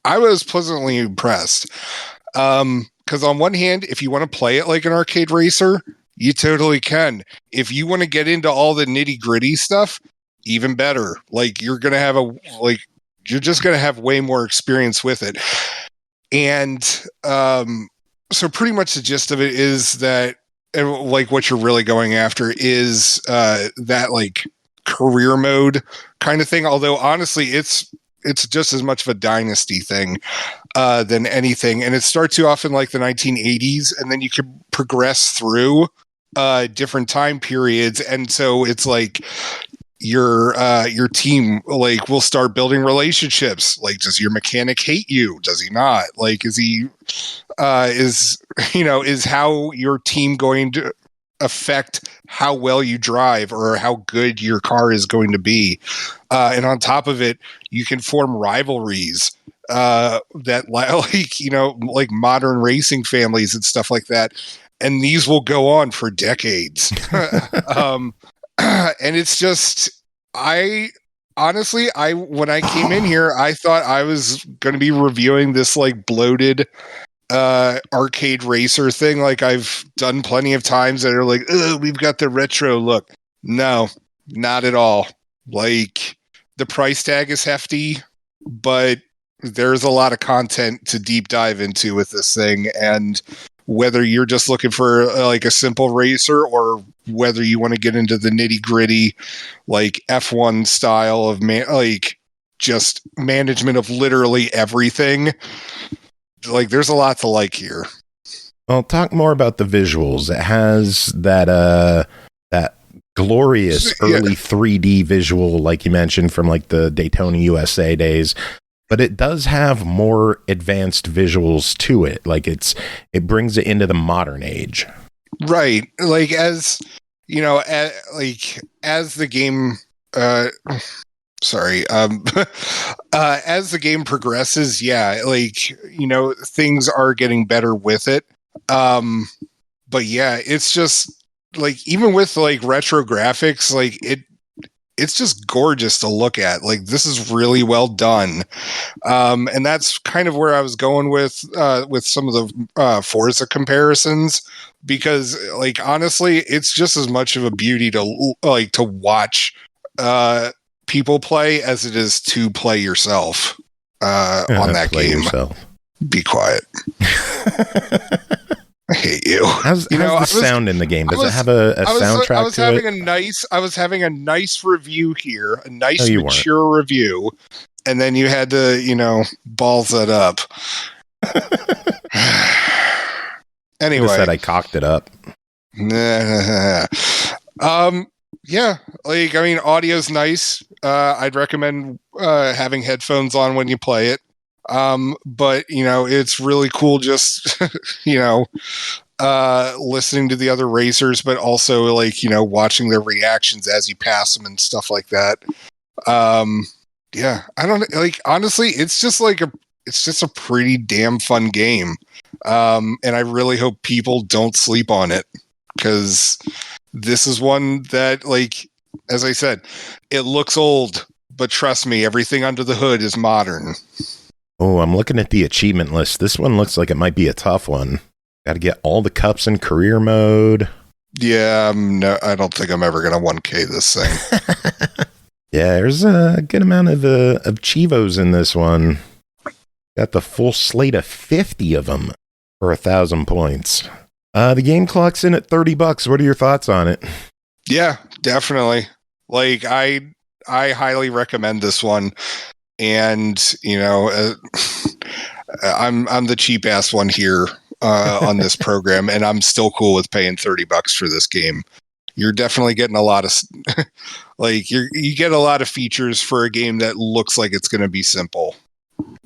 I was pleasantly impressed. Because on one hand, if you want to play it like an arcade racer, you totally can. If you want to get into all the nitty gritty stuff, even better. Like, you're just going to have way more experience with it. And so pretty much the gist of it is that, like, what you're really going after is that like career mode kind of thing. Although honestly, it's just as much of a dynasty thing than anything. And it starts you off in like the 1980s, and then you can progress through different time periods. And so it's like, your team like will start building relationships. Like, does your mechanic hate you? Does he not? Like, is he is how your team going to affect how well you drive or how good your car is going to be? And on top of it, you can form rivalries that like modern racing families and stuff like that. And these will go on for decades. And it's just, when I came in here, I thought I was going to be reviewing this like bloated arcade racer thing like I've done plenty of times that are like, we've got the retro look. No, not at all. Like, the price tag is hefty, but there's a lot of content to deep dive into with this thing. And whether you're just looking for like a simple racer, or whether you want to get into the nitty gritty, like F1 style of just management of literally everything, like, there's a lot to like here. Well, talk more about the visuals. It has that glorious early 3D visual, like you mentioned, from like the Daytona USA days. But it does have more advanced visuals to it. Like, it brings it into the modern age. Right. Like, as as the game, as the game progresses, things are getting better with it. But yeah, it's just like, even with like retro graphics, like it's just gorgeous to look at. Like, this is really well done. And that's kind of where I was going with some of the Forza comparisons, because like, honestly, it's just as much of a beauty to watch people play as it is to play yourself on that game. Yourself. Be quiet. I hate you. How's the sound in the game? Does it have a soundtrack to it? I was having a nice review here, a nice mature review, and then you had to, balls that up. Anyway, said I cocked it up. Yeah, audio's nice. I'd recommend having headphones on when you play it. But it's really cool just listening to the other racers, but also watching their reactions as you pass them and stuff like that. Yeah, I don't honestly, it's just a pretty damn fun game. And I really hope people don't sleep on it, because this is one that, as I said, it looks old, but trust me, everything under the hood is modern. Oh, I'm looking at the achievement list. This one looks like it might be a tough one. Got to get all the cups in career mode. Yeah, I don't think I'm ever going to 1K this thing. Yeah, there's a good amount of Chivos in this one. Got the full slate of 50 of them for 1,000 points. The game clock's in at $30. What are your thoughts on it? Yeah, definitely. I highly recommend this one. And, I'm the cheap ass one here on this program, and I'm still cool with paying $30 for this game. You're definitely getting a lot of you get a lot of features for a game that looks like it's going to be simple.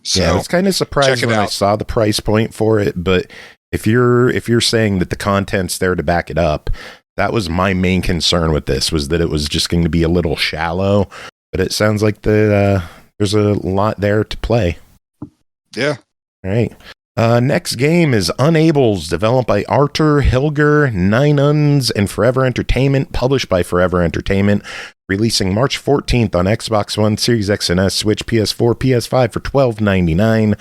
So, yeah, I was kind of surprised when I saw the price point for it, but if you're saying that the content's there to back it up, that was my main concern with this, was that it was just going to be a little shallow. But it sounds like there's a lot there to play. Yeah. All right. Next game is Unables, developed by Artur, Hilger, Nacon, and Forever Entertainment, published by Forever Entertainment, releasing March 14th on Xbox One, Series X and S, Switch, PS4, PS5 for $12.99.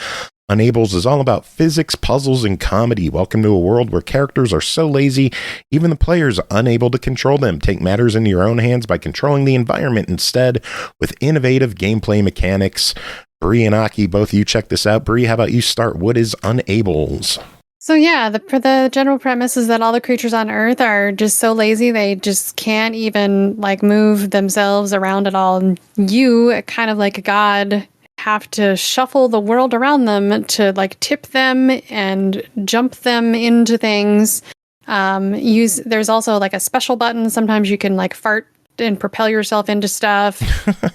Unables is all about physics, puzzles, and comedy. Welcome to a world where characters are so lazy, even the players are unable to control them. Take matters into your own hands by controlling the environment instead, with innovative gameplay mechanics. Bree and Aki, both of you check this out. Bree, how about you start? What is Unables? So yeah, the general premise is that all the creatures on Earth are just so lazy they just can't even move themselves around at all. And you, kind of like a god, have to shuffle the world around them to tip them and jump them into things. There's also a special button. Sometimes you can fart and propel yourself into stuff.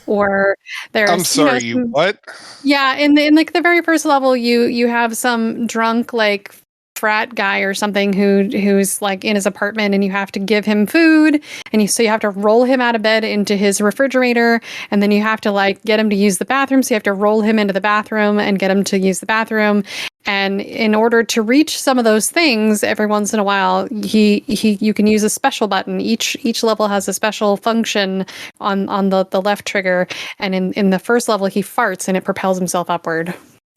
Or there's I'm sorry, what? Yeah, in the very first level you have some drunk frat guy or something who's in his apartment, and you have to give him food, and so you have to roll him out of bed into his refrigerator, and then you have to get him to use the bathroom, so you have to roll him into the bathroom and get him to use the bathroom. And in order to reach some of those things, every once in a while you can use a special button. Each level has a special function on the left trigger, and in the first level he farts and it propels himself upward.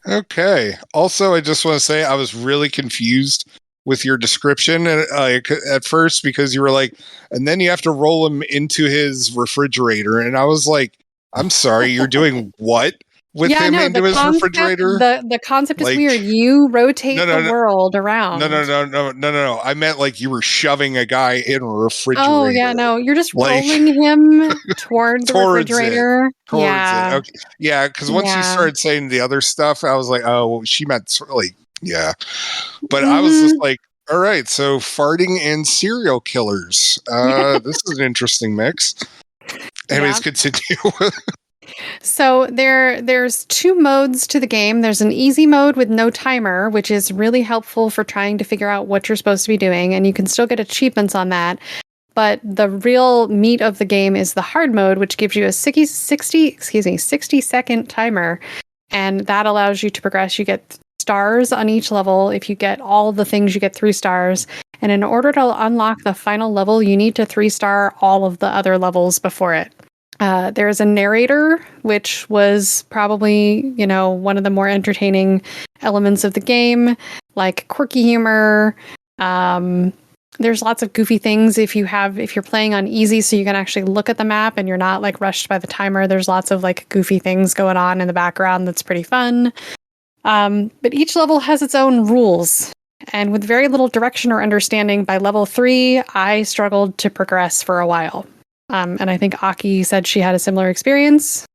Okay. Also, I just want to say I was really confused with your description at first, because you were and then you have to roll him into his refrigerator. And I was I'm sorry, you're doing what with him into his refrigerator? The concept is weird. You rotate the world around. No. I meant you were shoving a guy in a refrigerator. Oh, yeah, no. You're just rolling him towards the refrigerator. Towards it. Okay. Yeah, because once you started saying the other stuff, I was oh, well, she meant yeah. But I was just all right, so farting and serial killers. This is an interesting mix. Anyways, continue. So there's two modes to the game. There's an easy mode with no timer, which is really helpful for trying to figure out what you're supposed to be doing, and you can still get achievements on that. But the real meat of the game is the hard mode, which gives you a 60-second timer, and that allows you to progress. You get stars on each level. If you get all the things, you get 3 stars. And in order to unlock the final level, you need to 3-star all of the other levels before it. There's a narrator, which was probably, one of the more entertaining elements of the game, quirky humor. There's lots of goofy things if you're playing on easy, so you can actually look at the map and you're not rushed by the timer. There's lots of goofy things going on in the background that's pretty fun. But each level has its own rules. And with very little direction or understanding, by level 3, I struggled to progress for a while. And I think Aki said she had a similar experience.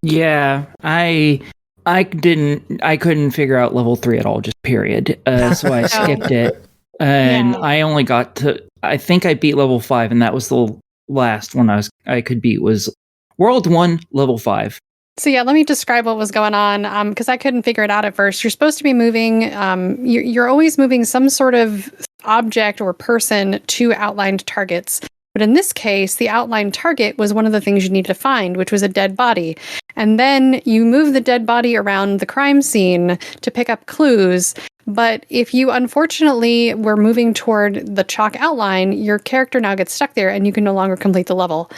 Yeah, I couldn't figure out level 3 at all, just period. So I skipped it. And I only got to, I think I beat level 5, and that was the last one I could beat, was World 1, level 5. So yeah, let me describe what was going on, because I couldn't figure it out at first. You're supposed to be moving, you're always moving some sort of object or person to outlined targets. But in this case, the outlined target was one of the things you needed to find, which was a dead body. And then you move the dead body around the crime scene to pick up clues. But if you unfortunately were moving toward the chalk outline, your character now gets stuck there and you can no longer complete the level.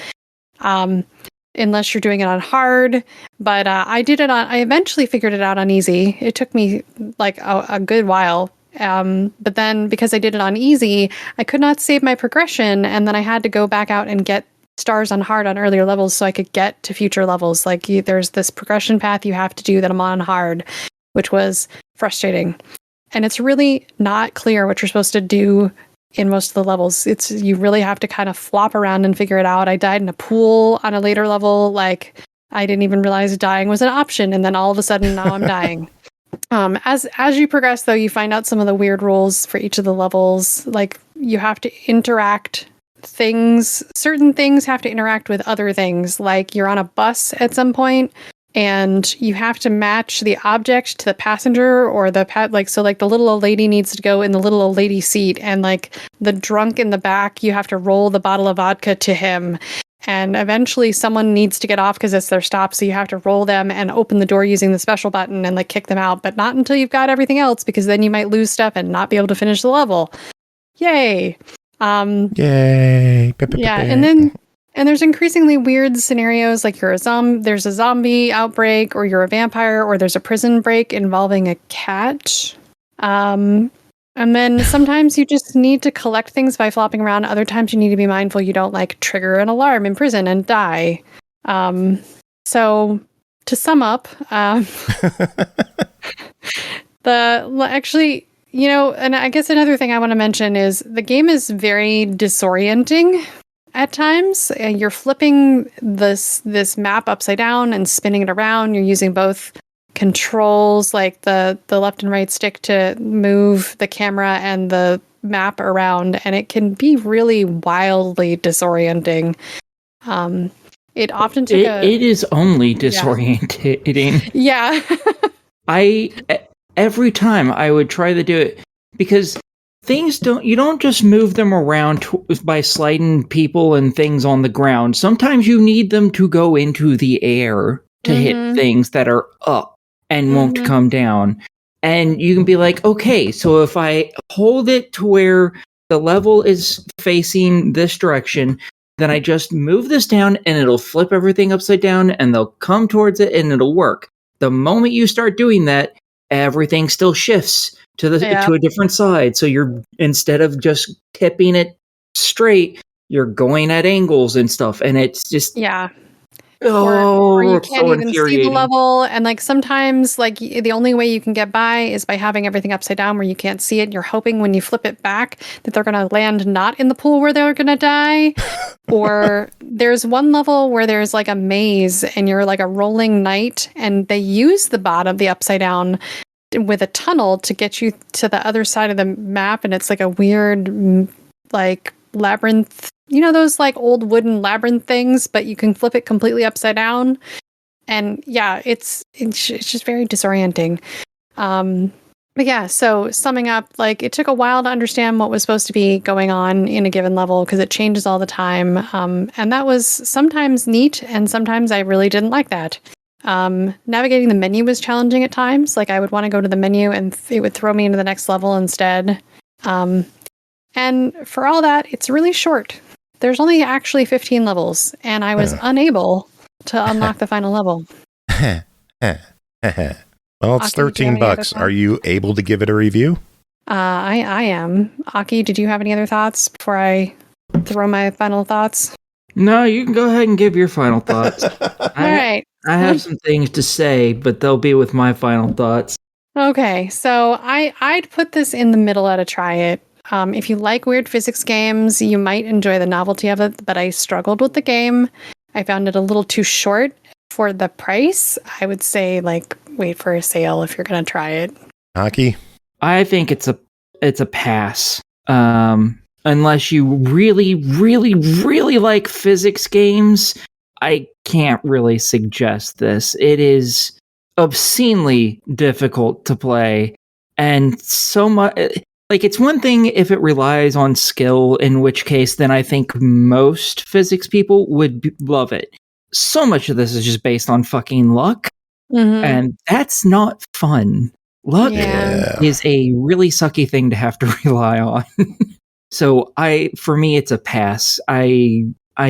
Unless you're doing it on hard. But I eventually figured it out on easy. It took me like a good while. But then because I did it on easy, I could not save my progression. And then I had to go back out and get stars on hard on earlier levels so I could get to future levels. Like there's this progression path you have to do that I'm on hard, which was frustrating. And it's really not clear what you're supposed to do in most of the levels. You really have to kind of flop around and figure it out. I died in a pool on a later level. Like I didn't even realize dying was an option. And then all of a sudden now I'm dying. As you progress though, you find out some of the weird rules for each of the levels. Like you have to interact certain things have to interact with other things. Like you're on a bus at some point and you have to match the object to the passenger or so the little old lady needs to go in the little old lady seat, and like the drunk in the back, you have to roll the bottle of vodka to him. And eventually someone needs to get off because it's their stop, so you have to roll them and open the door using the special button and like kick them out, but not until you've got everything else, because then you might lose stuff and not be able to finish the level. Yay! Yay! Yeah, and there's increasingly weird scenarios, like there's a zombie outbreak, or you're a vampire, or there's a prison break involving a cat. And then sometimes you just need to collect things by flopping around. Other times you need to be mindful you don't like trigger an alarm in prison and die. So to sum up, and I guess another thing I want to mention is the game is very disorienting at times. You're flipping this map upside down and spinning it around. You're using both controls, like the left and right stick, to move the camera and the map around, and it can be really wildly disorienting. It often took it is only disorientating. Yeah. Every time I would try to do it, because you don't just move them around by sliding people and things on the ground. Sometimes you need them to go into the air to hit things that are up and won't come down. And you can be like, okay, so if I hold it to where the level is facing this direction, then I just move this down and it'll flip everything upside down and they'll come towards it and it'll work. The moment you start doing that, everything still shifts to a different side. So you're, instead of just tipping it straight, you're going at angles and stuff. And it's just, or you can't even see the level. And like sometimes, like the only way you can get by is by having everything upside down where you can't see it. You're hoping when you flip it back that they're going to land not in the pool where they're going to die. Or there's one level where there's like a maze and you're like a rolling knight, and they use the bottom, the upside down, with a tunnel to get you to the other side of the map. And it's like a weird like labyrinth, those like old wooden labyrinth things, but you can flip it completely upside down. And yeah, it's just very disorienting. But yeah, so summing up, like it took a while to understand what was supposed to be going on in a given level because it changes all the time. And that was sometimes neat, and sometimes I really didn't like that. Navigating the menu was challenging at times. Like I would want to go to the menu and it would throw me into the next level instead. And for all that, it's really short. There's only actually 15 levels, and I was unable to unlock the final level. Well, it's $13. Are you able to give it a review? I am. Aki, did you have any other thoughts before I throw my final thoughts? No, you can go ahead and give your final thoughts. All right. I have some things to say, but they'll be with my final thoughts. Okay, so I'd put this in the middle at a try it. If you like weird physics games, you might enjoy the novelty of it, but I struggled with the game. I found it a little too short for the price. I would say, like, wait for a sale if you're going to try it. Hockey? I think it's a pass. Unless you really, really, really like physics games, I can't really suggest this. It is obscenely difficult to play, and so much. Like, it's one thing if it relies on skill, in which case, then I think most physics people would love it. So much of this is just based on fucking luck, and that's not fun. Luck is a really sucky thing to have to rely on. So for me, it's a pass. I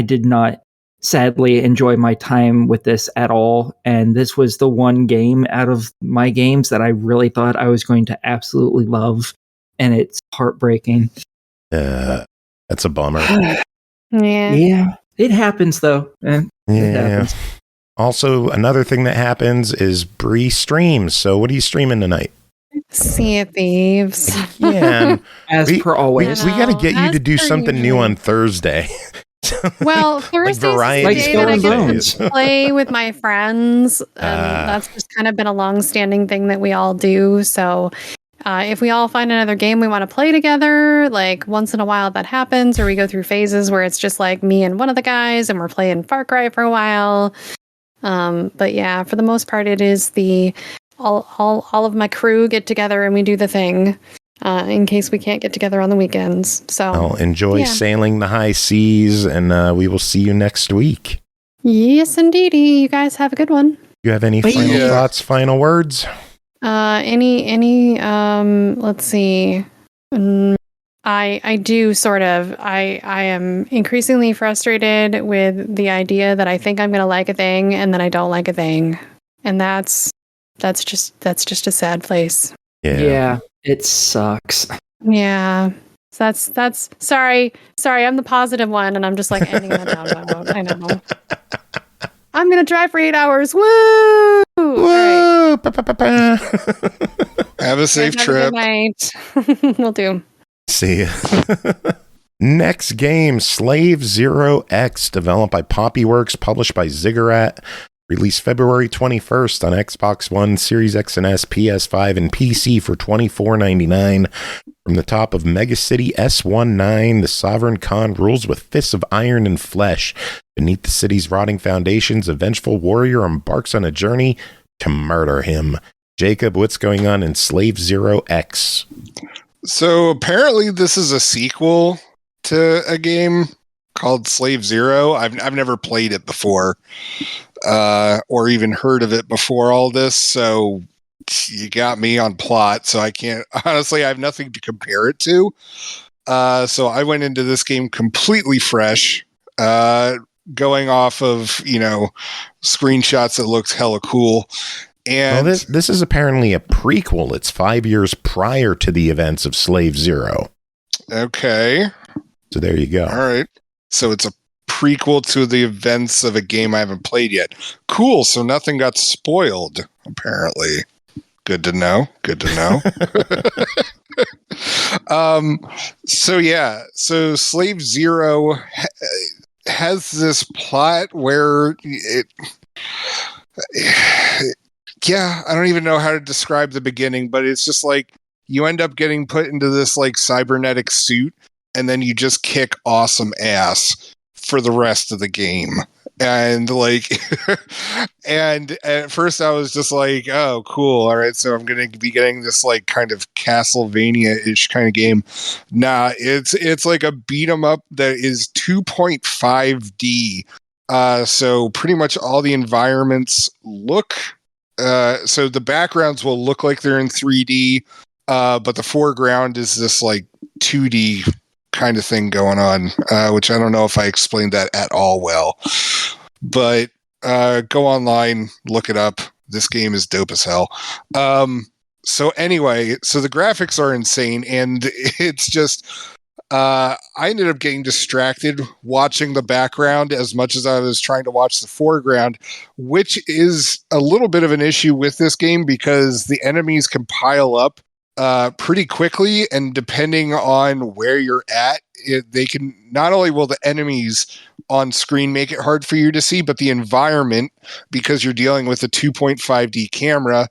did not, sadly, enjoy my time with this at all, and this was the one game out of my games that I really thought I was going to absolutely love, and it's heartbreaking. That's a bummer. Yeah. It happens, though. It happens. Also, another thing that happens is Bree streams. So what are you streaming tonight? Sea of Thieves. Yeah. As per always. We got to get you to do something new on Thursday. Well, Thursday's variety the day that I get Thursdays. to play with my friends. That's just kind of been a long-standing thing that we all do. So if we all find another game we want to play together, like once in a while that happens, or we go through phases where it's just like me and one of the guys and we're playing Far Cry for a while. But yeah, for the most part, it is all of my crew get together and we do the thing in case we can't get together on the weekends. So I'll enjoy sailing the high seas, and we will see you next week. Yes, indeedy. You guys have a good one. You have any final thoughts, final words? Let's see. I do sort of. I am increasingly frustrated with the idea that I think I'm going to like a thing and then I don't like a thing. And that's just a sad place. Yeah, it sucks. Yeah. That's sorry, I'm the positive one and I'm just like ending that out. I know. I'm going to drive for 8 hours. Woo! Woo! Right. Have a safe trip. Good night. Will do. See ya. Next game, Slave Zero X, developed by Poppyworks, published by Ziggurat, released February 21st on Xbox One, Series X and S, PS5, and PC for $24.99. From the top of Mega City S19, the Sovereign Khan rules with fists of iron and flesh. Beneath the city's rotting foundations, a vengeful warrior embarks on a journey to murder him. Jacob, what's going on in Slave Zero X? So apparently this is a sequel to a game called Slave Zero. I've never played it before, or even heard of it before all this. So you got me on plot. So I can't, honestly, I have nothing to compare it to. So I went into this game completely fresh, going off of, screenshots that looked hella cool. And well, this is apparently a prequel. It's 5 years prior to the events of Slave Zero. Okay. So there you go. All right. So it's a prequel to the events of a game I haven't played yet. Cool. So nothing got spoiled, apparently. Good to know. So Slave Zero has this plot where I don't even know how to describe the beginning, but it's just like you end up getting put into this like cybernetic suit, and then you just kick awesome ass for the rest of the game. And like, and at first I was just like, oh, cool. All right. So I'm going to be getting this like kind of Castlevania-ish kind of game. Nah, it's like a beat 'em up that is 2.5D. So pretty much all the environments look, so the backgrounds will look like they're in 3D, but the foreground is this like 2D kind of thing going on, which I don't know if I explained that at all well, but go online, look it up. This game is dope as hell. So anyway, so the graphics are insane, and it's just I ended up getting distracted watching the background as much as I was trying to watch the foreground, which is a little bit of an issue with this game because the enemies can pile up pretty quickly, and depending on where you're at, they can, not only will the enemies on screen make it hard for you to see, but the environment, because you're dealing with a 2.5D camera,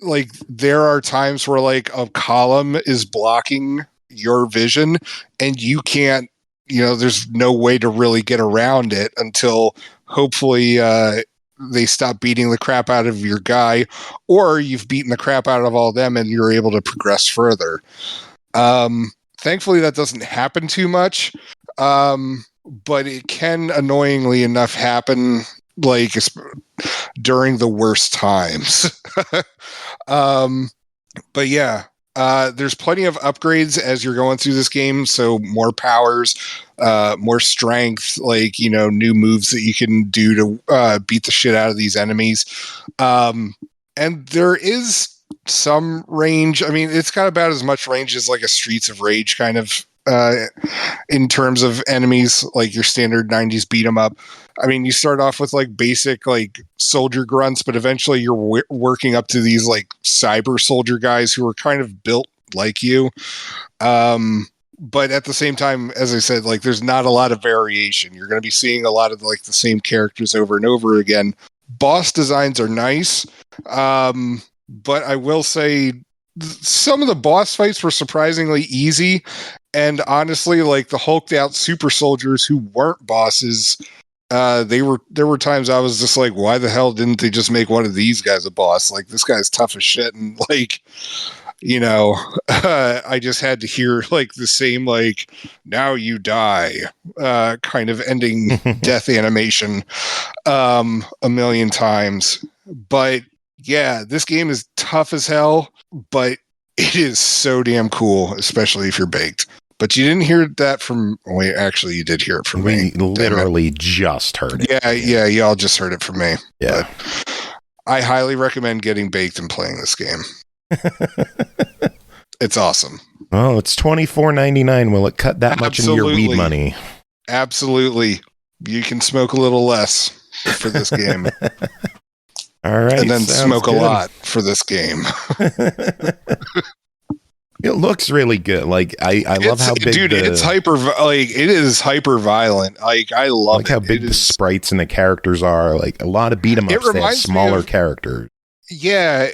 like there are times where like a column is blocking your vision and you can't, there's no way to really get around it until hopefully they stop beating the crap out of your guy, or you've beaten the crap out of all them and you're able to progress further. Thankfully that doesn't happen too much, but it can annoyingly enough happen like during the worst times. But yeah, there's plenty of upgrades as you're going through this game. So more powers, more strength, like, new moves that you can do to beat the shit out of these enemies. And there is some range. I mean, it's got about as much range as like a Streets of Rage kind of in terms of enemies, like your standard 90s beat 'em up. I mean, you start off with like basic like soldier grunts, but eventually you're working up to these like cyber soldier guys who are kind of built like you. But at the same time, as I said, like there's not a lot of variation. You're going to be seeing a lot of like the same characters over and over again. Boss designs are nice. But I will say some of the boss fights were surprisingly easy. And honestly, like the hulked out super soldiers who weren't bosses, there were times I was just like, why the hell didn't they just make one of these guys a boss? Like, this guy's tough as shit. And like, I just had to hear like the same, like, now you die, kind of ending death animation, a million times. But yeah, this game is tough as hell, but it is so damn cool, especially if you're baked. But you didn't hear that from... Wait, actually, you did hear it from me. We literally just heard it. Yeah, y'all just heard it from me. Yeah. But I highly recommend getting baked and playing this game. It's awesome. Well, it's $24.99. Will it cut that much into your weed money? Absolutely. You can smoke a little less for this game. All right. And then smoke a lot for this game. It looks really good. Like I love how big, dude. It's hyper. Like it is hyper violent. Like I love how big the sprites and the characters are. Like a lot of beat 'em ups. They have smaller characters. Yeah.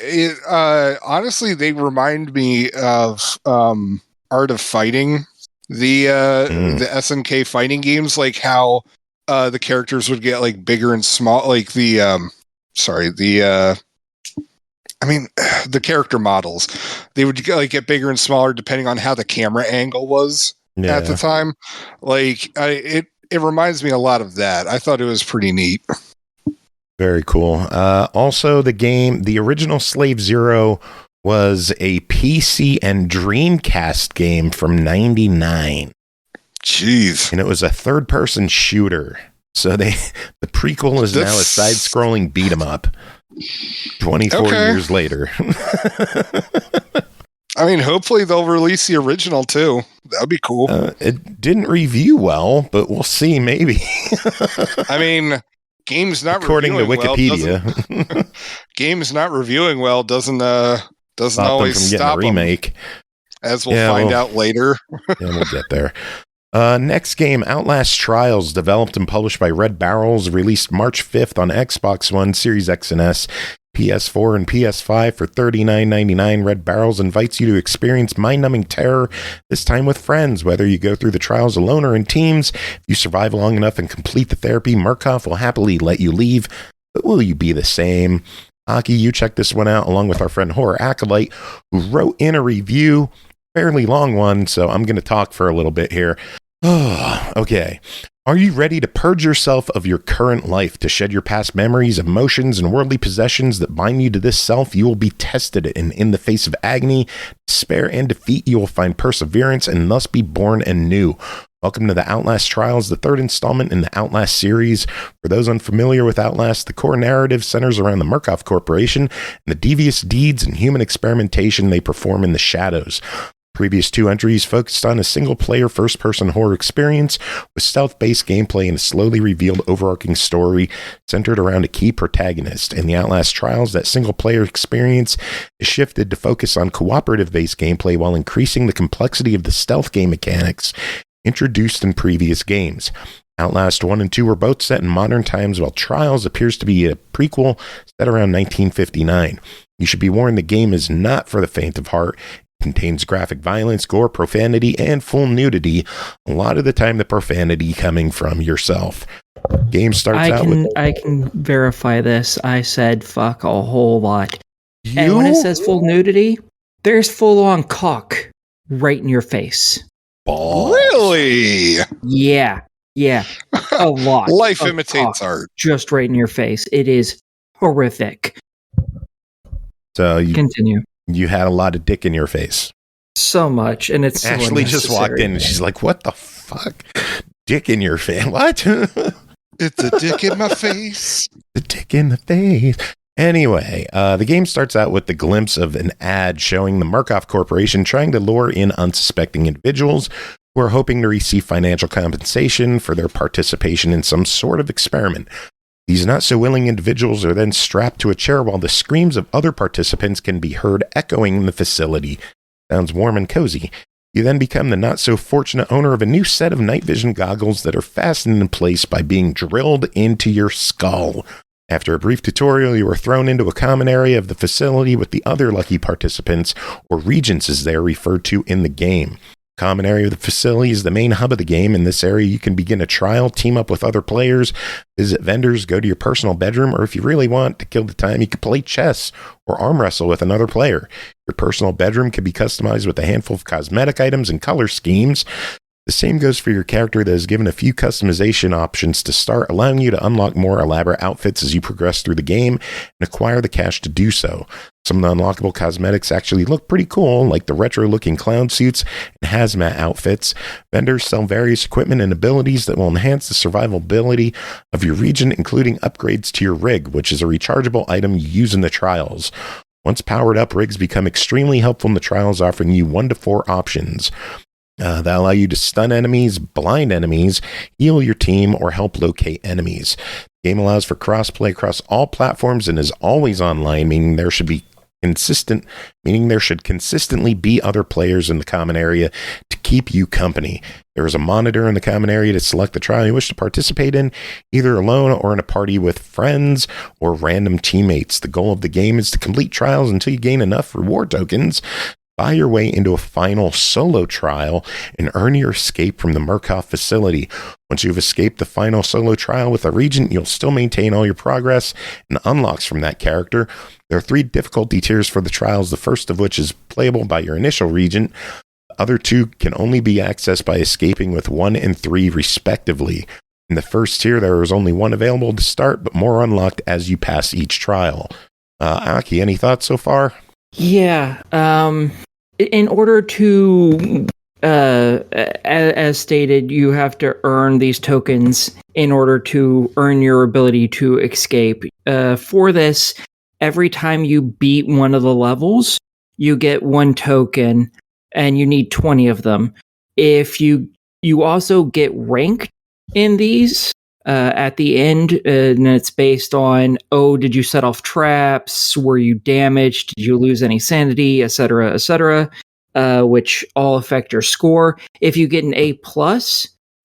Honestly, they remind me of Art of Fighting, the SNK fighting games. Like how the characters would get like bigger and small. Like the character models, they would get bigger and smaller depending on how the camera angle was at the time. Like it reminds me a lot of that. I thought it was pretty neat. Very cool. Also, the original Slave Zero was a PC and Dreamcast game from '99. Jeez. And it was a third-person shooter. So the prequel is now a side-scrolling beat 'em up. 24 years later. I mean, hopefully they'll release the original too. That'd be cool. It didn't review well, but we'll see. Maybe. I mean, games not according to Wikipedia. Well games not reviewing well doesn't always stop a remake. As we'll find out later. Yeah, we'll get there. Next game, Outlast Trials, developed and published by Red Barrels, released March 5th on Xbox One, Series X and S, PS4, and PS5 for $39.99. Red Barrels invites you to experience mind-numbing terror, this time with friends. Whether you go through the trials alone or in teams, if you survive long enough and complete the therapy, Murkoff will happily let you leave. But will you be the same? Aki, you checked this one out along with our friend Horror Acolyte, who wrote in a review, fairly long one, so I'm going to talk for a little bit here. Okay. Are you ready to purge yourself of your current life, to shed your past memories, emotions, and worldly possessions that bind you to this self? You will be tested, and in the face of agony, despair, and defeat, you will find perseverance and thus be born anew. Welcome to the Outlast Trials, the third installment in the Outlast series. For those unfamiliar with Outlast, the core narrative centers around the Murkoff Corporation and the devious deeds and human experimentation they perform in the shadows. Previous 2 entries focused on a single-player first-person horror experience with stealth-based gameplay and a slowly revealed overarching story centered around a key protagonist. In the Outlast Trials, that single-player experience is shifted to focus on cooperative-based gameplay while increasing the complexity of the stealth game mechanics introduced in previous games. Outlast 1 and 2 were both set in modern times, while Trials appears to be a prequel set around 1959. You should be warned the game is not for the faint of heart. Contains graphic violence, gore, profanity, and full nudity. A lot of the time, the profanity coming from yourself. Game starts I can verify this. I said fuck a whole lot. And when it says full nudity, there's full on cock right in your face. Balls. Really? Yeah. A lot. Life imitates art. Just right in your face. It is horrific. So you continue. You had a lot of dick in your face. So much, and it's Ashley just walked in and she's like, "What the fuck? Dick in your face? What? It's a dick in my face. The dick in the face." Anyway, the game starts out with the glimpse of an ad showing the Markov Corporation trying to lure in unsuspecting individuals who are hoping to receive financial compensation for their participation in some sort of experiment. These not-so-willing individuals are then strapped to a chair while the screams of other participants can be heard echoing in the facility. Sounds warm and cozy. You then become the not-so-fortunate owner of a new set of night vision goggles that are fastened in place by being drilled into your skull. After a brief tutorial, you are thrown into a common area of the facility with the other lucky participants, or regents as they are referred to in the game. Common area of the facility is the main hub of the game. In this area, you can begin a trial, team up with other players, visit vendors, go to your personal bedroom, or if you really want to kill the time, you can play chess or arm wrestle with another player. Your personal bedroom can be customized with a handful of cosmetic items and color schemes. The same goes for your character that is given a few customization options to start, allowing you to unlock more elaborate outfits as you progress through the game and acquire the cash to do so. Some of the unlockable cosmetics actually look pretty cool, like the retro-looking clown suits and hazmat outfits. Vendors sell various equipment and abilities that will enhance the survivability of your region, including upgrades to your rig, which is a rechargeable item you use in the trials. Once powered up, rigs become extremely helpful in the trials, offering you 1 to 4 options. That allow you to stun enemies, blind enemies, heal your team, or help locate enemies. The game allows for crossplay across all platforms and is always online, meaning there should consistently be other players in the common area to keep you company. There is a monitor in the common area to select the trial you wish to participate in, either alone or in a party with friends or random teammates. The goal of the game is to complete trials until you gain enough reward tokens, buy your way into a final solo trial, and earn your escape from the Markov facility. Once you've escaped the final solo trial with a regent, you'll still maintain all your progress and unlocks from that character. There are 3 difficulty tiers for the trials, the first of which is playable by your initial regent. The other 2 can only be accessed by escaping with 1 and 3 respectively. In the first tier, there is only 1 available to start, but more unlocked as you pass each trial. Aki, any thoughts so far? Yeah. In order to, as stated, you have to earn these tokens in order to earn your ability to escape. For this, every time you beat one of the levels, you get 1 token, and you need 20 of them. If you also get ranked in these at the end, and it's based on, did you set off traps? Were you damaged? Did you lose any sanity, etc., etc., which all affect your score. If you get an A+,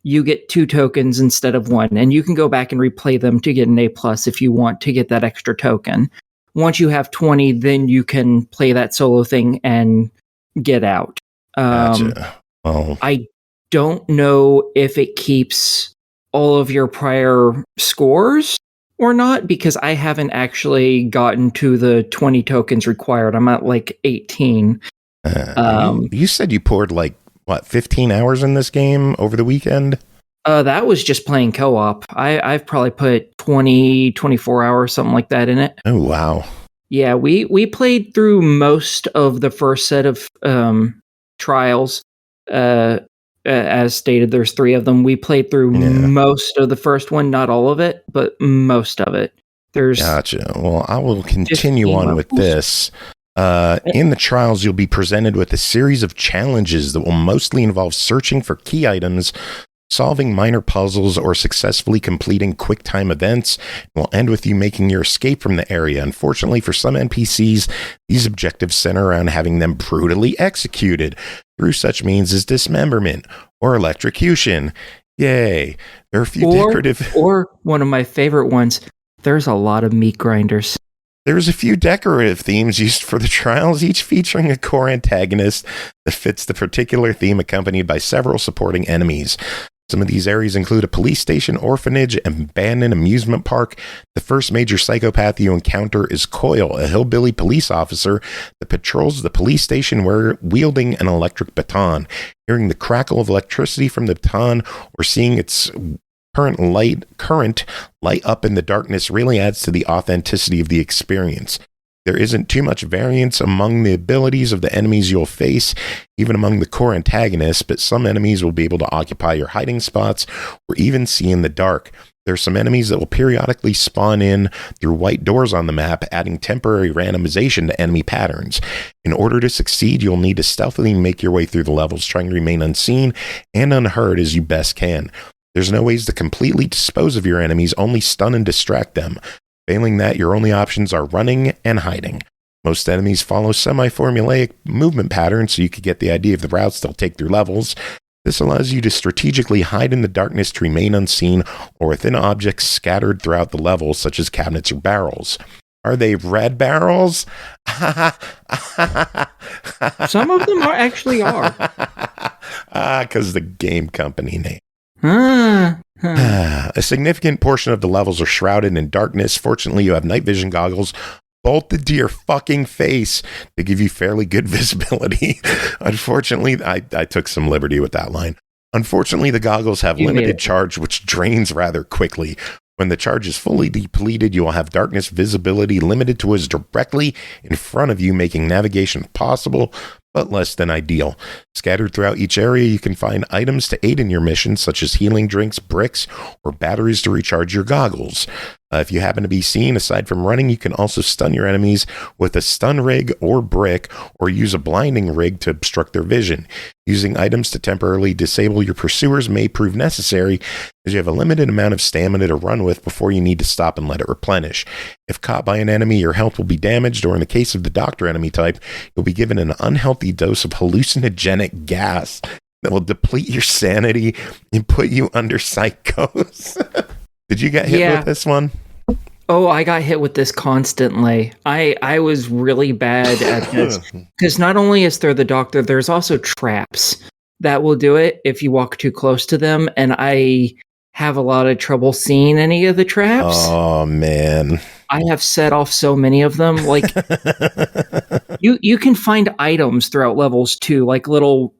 you get 2 tokens instead of 1, and you can go back and replay them to get an A+ if you want to get that extra token. Once you have 20, then you can play that solo thing and get out. Gotcha. Oh. I don't know if it keeps all of your prior scores or not, because I haven't actually gotten to the 20 tokens required. I'm at like 18. You said you poured 15 hours in this game over the weekend? That was just playing co-op. I've probably put 24 hours, something like that in it. Oh, wow. Yeah, we played through most of the first set of trials. As stated, there's 3 of them. We played through most of the first one, not all of it, but most of it. Gotcha. Well, I will continue on with this. In the trials, you'll be presented with a series of challenges that will mostly involve searching for key items, solving minor puzzles, or successfully completing quick time events, and will end with you making your escape from the area. Unfortunately, for some NPCs, these objectives center around having them brutally executed through such means as dismemberment or electrocution. Yay. There are a few decorative... Or one of my favorite ones, there's a lot of meat grinders. There's a few decorative themes used for the trials, each featuring a core antagonist that fits the particular theme, accompanied by several supporting enemies. Some of these areas include a police station, orphanage, and abandoned amusement park. The first major psychopath you encounter is Coyle, a hillbilly police officer that patrols the police station wielding an electric baton. Hearing the crackle of electricity from the baton or seeing its current light up in the darkness really adds to the authenticity of the experience. There isn't too much variance among the abilities of the enemies you'll face, even among the core antagonists, but some enemies will be able to occupy your hiding spots or even see in the dark. There are some enemies that will periodically spawn in through white doors on the map, adding temporary randomization to enemy patterns. In order to succeed, you'll need to stealthily make your way through the levels, trying to remain unseen and unheard as you best can. There's no ways to completely dispose of your enemies, only stun and distract them. Failing that, your only options are running and hiding. Most enemies follow semi-formulaic movement patterns, so you could get the idea of the routes they'll take through levels. This allows you to strategically hide in the darkness to remain unseen or within objects scattered throughout the levels, such as cabinets or barrels. Are they red barrels? Some of them actually are. Because the game company name. A significant portion of the levels are shrouded in darkness. Fortunately, you have night vision goggles bolted to your fucking face to give you fairly good visibility. Unfortunately, I took some liberty with that line. Unfortunately, the goggles have limited charge, which drains rather quickly. When the charge is fully depleted, you will have darkness visibility limited to what is directly in front of you, making navigation possible, but less than ideal. Scattered throughout each area, you can find items to aid in your mission, such as healing drinks, bricks, or batteries to recharge your goggles. If you happen to be seen, aside from running, you can also stun your enemies with a stun rig or brick, or use a blinding rig to obstruct their vision. Using items to temporarily disable your pursuers may prove necessary, as you have a limited amount of stamina to run with before you need to stop and let it replenish. If caught by an enemy, your health will be damaged, or in the case of the doctor enemy type, you'll be given an unhealthy dose of hallucinogenic gas that will deplete your sanity and put you under psychos. Did you get hit with this one? Oh, I got hit with this constantly. I was really bad at this. Because not only is there the doctor, there's also traps that will do it if you walk too close to them. And I have a lot of trouble seeing any of the traps. Oh, man. I have set off so many of them. Like, you can find items throughout levels too, like little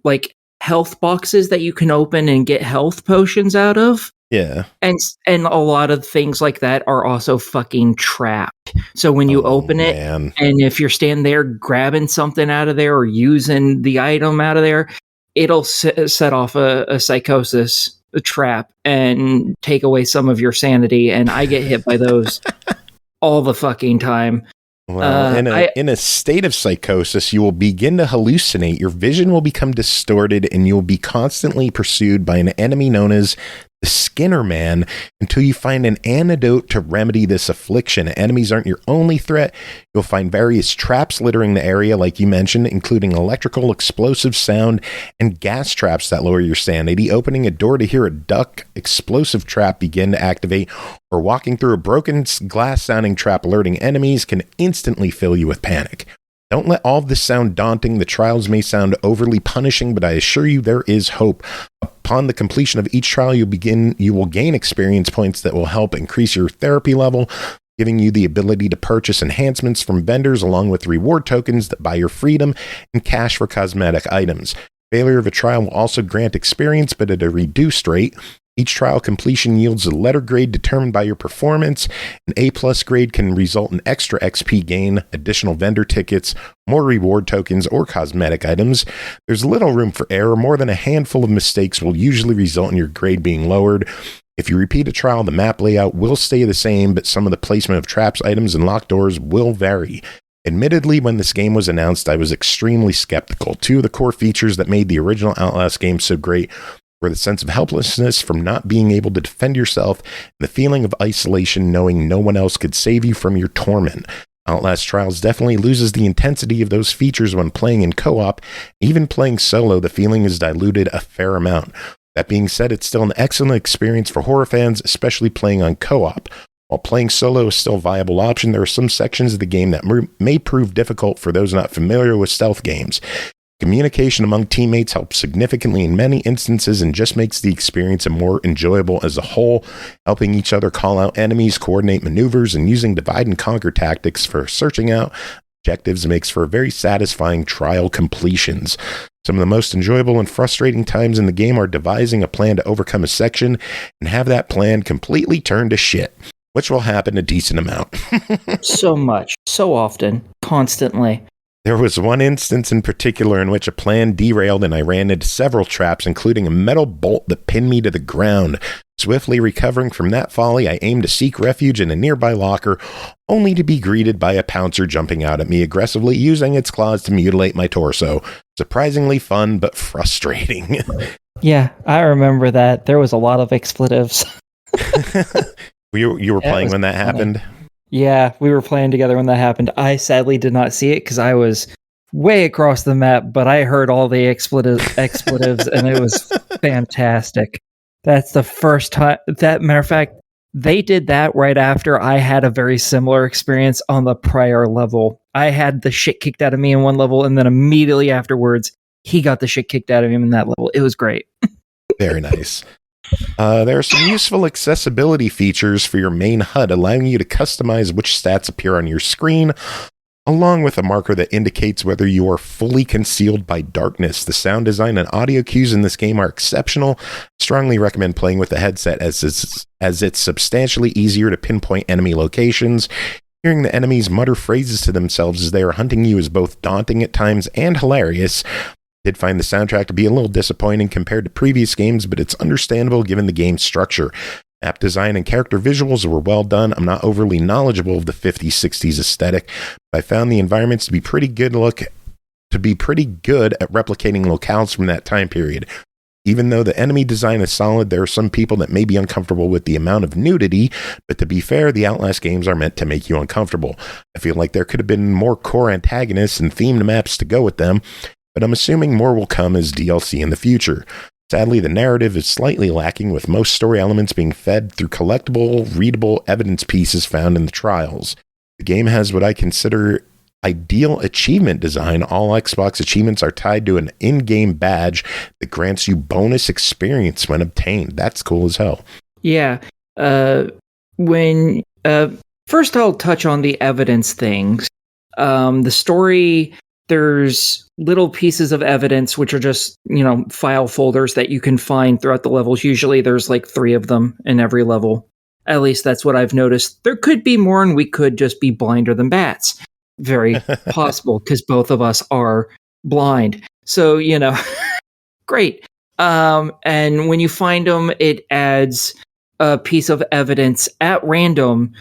health boxes that you can open and get health potions out of. Yeah. And a lot of things like that are also fucking trapped. So when you open it, and if you're standing there grabbing something out of there or using the item out of there, it'll set off a psychosis, a trap, and take away some of your sanity. And I get hit by those all the fucking time. Well, in a state of psychosis, you will begin to hallucinate. Your vision will become distorted, and you will be constantly pursued by an enemy known as the Skinner Man until you find an antidote to remedy this affliction. Enemies aren't your only threat. You'll find various traps littering the area, like you mentioned, including electrical, explosive sound, and gas traps that lower your sanity. Opening a door to hear a duck explosive trap begin to activate, or walking through a broken glass sounding trap alerting enemies can instantly fill you with panic. Don't let all of this sound daunting. The trials may sound overly punishing, but I assure you there is hope. Upon the completion of each trial, you will gain experience points that will help increase your therapy level, giving you the ability to purchase enhancements from vendors along with reward tokens that buy your freedom and cash for cosmetic items. Failure of a trial will also grant experience, but at a reduced rate. Each trial completion yields a letter grade determined by your performance. An A+ grade can result in extra XP gain, additional vendor tickets, more reward tokens, or cosmetic items. There's little room for error. More than a handful of mistakes will usually result in your grade being lowered. If you repeat a trial, the map layout will stay the same, but some of the placement of traps, items, and locked doors will vary. Admittedly, when this game was announced, I was extremely skeptical. Two of the core features that made the original Outlast game so great were the sense of helplessness from not being able to defend yourself and the feeling of isolation knowing no one else could save you from your torment. Outlast Trials definitely loses the intensity of those features when playing in co-op. Even playing solo, the feeling is diluted a fair amount. That being said, it's still an excellent experience for horror fans, especially playing on co-op. While playing solo is still a viable option, there are some sections of the game that may prove difficult for those not familiar with stealth games. Communication among teammates helps significantly in many instances and just makes the experience more enjoyable as a whole. Helping each other call out enemies, coordinate maneuvers, and using divide and conquer tactics for searching out objectives makes for very satisfying trial completions. Some of the most enjoyable and frustrating times in the game are devising a plan to overcome a section and have that plan completely turned to shit, which will happen a decent amount. So much, so often, constantly. There was one instance in particular in which a plan derailed and I ran into several traps, including a metal bolt that pinned me to the ground. Swiftly recovering from that folly, I aimed to seek refuge in a nearby locker, only to be greeted by a pouncer jumping out at me aggressively, using its claws to mutilate my torso. Surprisingly fun, but frustrating. Yeah, I remember that. There was a lot of expletives. You were playing when that happened? Yeah, we were playing together when that happened. I sadly did not see it because I was way across the map, but I heard all the expletives and it was fantastic. That's the first time. Matter of fact, they did that right after I had a very similar experience on the prior level. I had the shit kicked out of me in one level, and then immediately afterwards, he got the shit kicked out of him in that level. It was great. Very nice. There are some useful accessibility features for your main HUD, allowing you to customize which stats appear on your screen, along with a marker that indicates whether you are fully concealed by darkness. The sound design and audio cues in this game are exceptional. Strongly recommend playing with the headset as it's substantially easier to pinpoint enemy locations. Hearing the enemies mutter phrases to themselves as they are hunting you is both daunting at times and hilarious. Did find the soundtrack to be a little disappointing compared to previous games, but it's understandable given the game's structure. Map design and character visuals were well done. I'm not overly knowledgeable of the 50s, 60s aesthetic, but I found the environments to be pretty good at replicating locales from that time period. Even though the enemy design is solid, there are some people that may be uncomfortable with the amount of nudity, but to be fair, the Outlast games are meant to make you uncomfortable. I feel like there could have been more core antagonists and themed maps to go with them, but I'm assuming more will come as DLC in the future. Sadly, the narrative is slightly lacking, with most story elements being fed through collectible, readable evidence pieces found in the trials. The game has what I consider ideal achievement design. All Xbox achievements are tied to an in-game badge that grants you bonus experience when obtained. That's cool as hell. Yeah. First I'll touch on the evidence things. The story, there's little pieces of evidence which are just, file folders that you can find throughout the levels. Usually there's like 3 of them in every level. At least that's what I've noticed. There could be more, and we could just be blinder than bats. Very possible, because both of us are blind. So, great. And when you find them, it adds a piece of evidence at random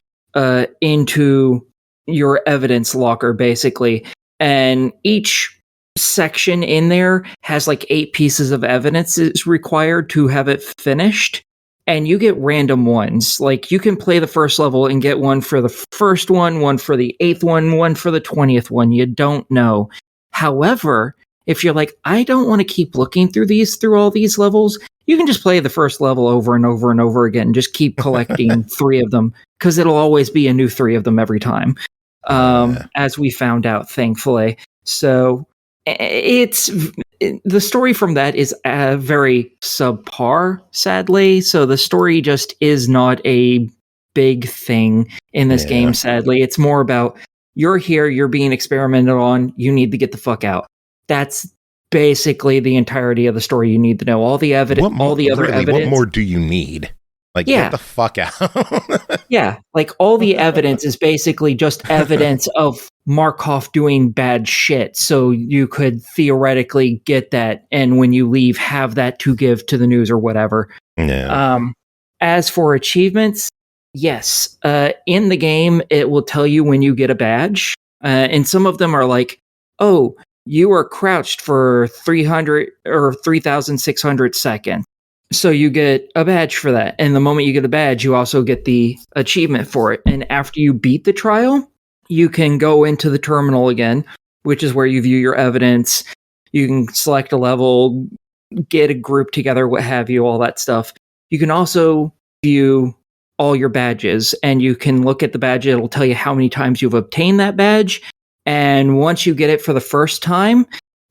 into your evidence locker, basically. And each section in there has like 8 pieces of evidence is required to have it finished. And you get random ones. Like, you can play the first level and get one for the first one for the 8th one for the 20th one. You don't know. However, if you're like, I don't want to keep looking through all these levels, you can just play the first level over and over and over again. Just keep collecting 3 of them, because it'll always be a new 3 of them every time. As we found out, thankfully. So the story from that is very subpar, sadly. So the story just is not a big thing in this game, sadly. It's more about, you're here, you're being experimented on, you need to get the fuck out. That's basically the entirety of the story you need to know. All the evidence, evidence. What more do you need? Get the fuck out. Yeah, like, all the evidence is basically just evidence of Markov doing bad shit, so you could theoretically get that, and when you leave, have that to give to the news or whatever. Yeah. As for achievements, yes, in the game, it will tell you when you get a badge. And some of them are like, oh, you are crouched for 300 or 3,600 seconds. So you get a badge for that. And the moment you get a badge, you also get the achievement for it. And after you beat the trial, you can go into the terminal again, which is where you view your evidence. You can select a level, get a group together, what have you, all that stuff. You can also view all your badges, and you can look at the badge. It'll tell you how many times you've obtained that badge. And once you get it for the first time,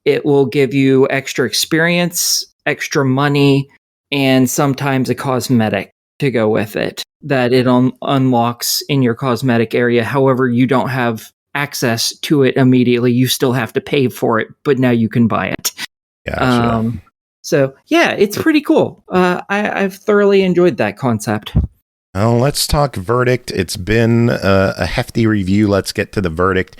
it will give you extra experience, extra money, and sometimes a cosmetic to go with it that it unlocks in your cosmetic area. However, you don't have access to it immediately. You still have to pay for it, but now you can buy it. Gotcha. So, yeah, it's pretty cool. I've thoroughly enjoyed that concept. Well, let's talk verdict. It's been a hefty review. Let's get to the verdict.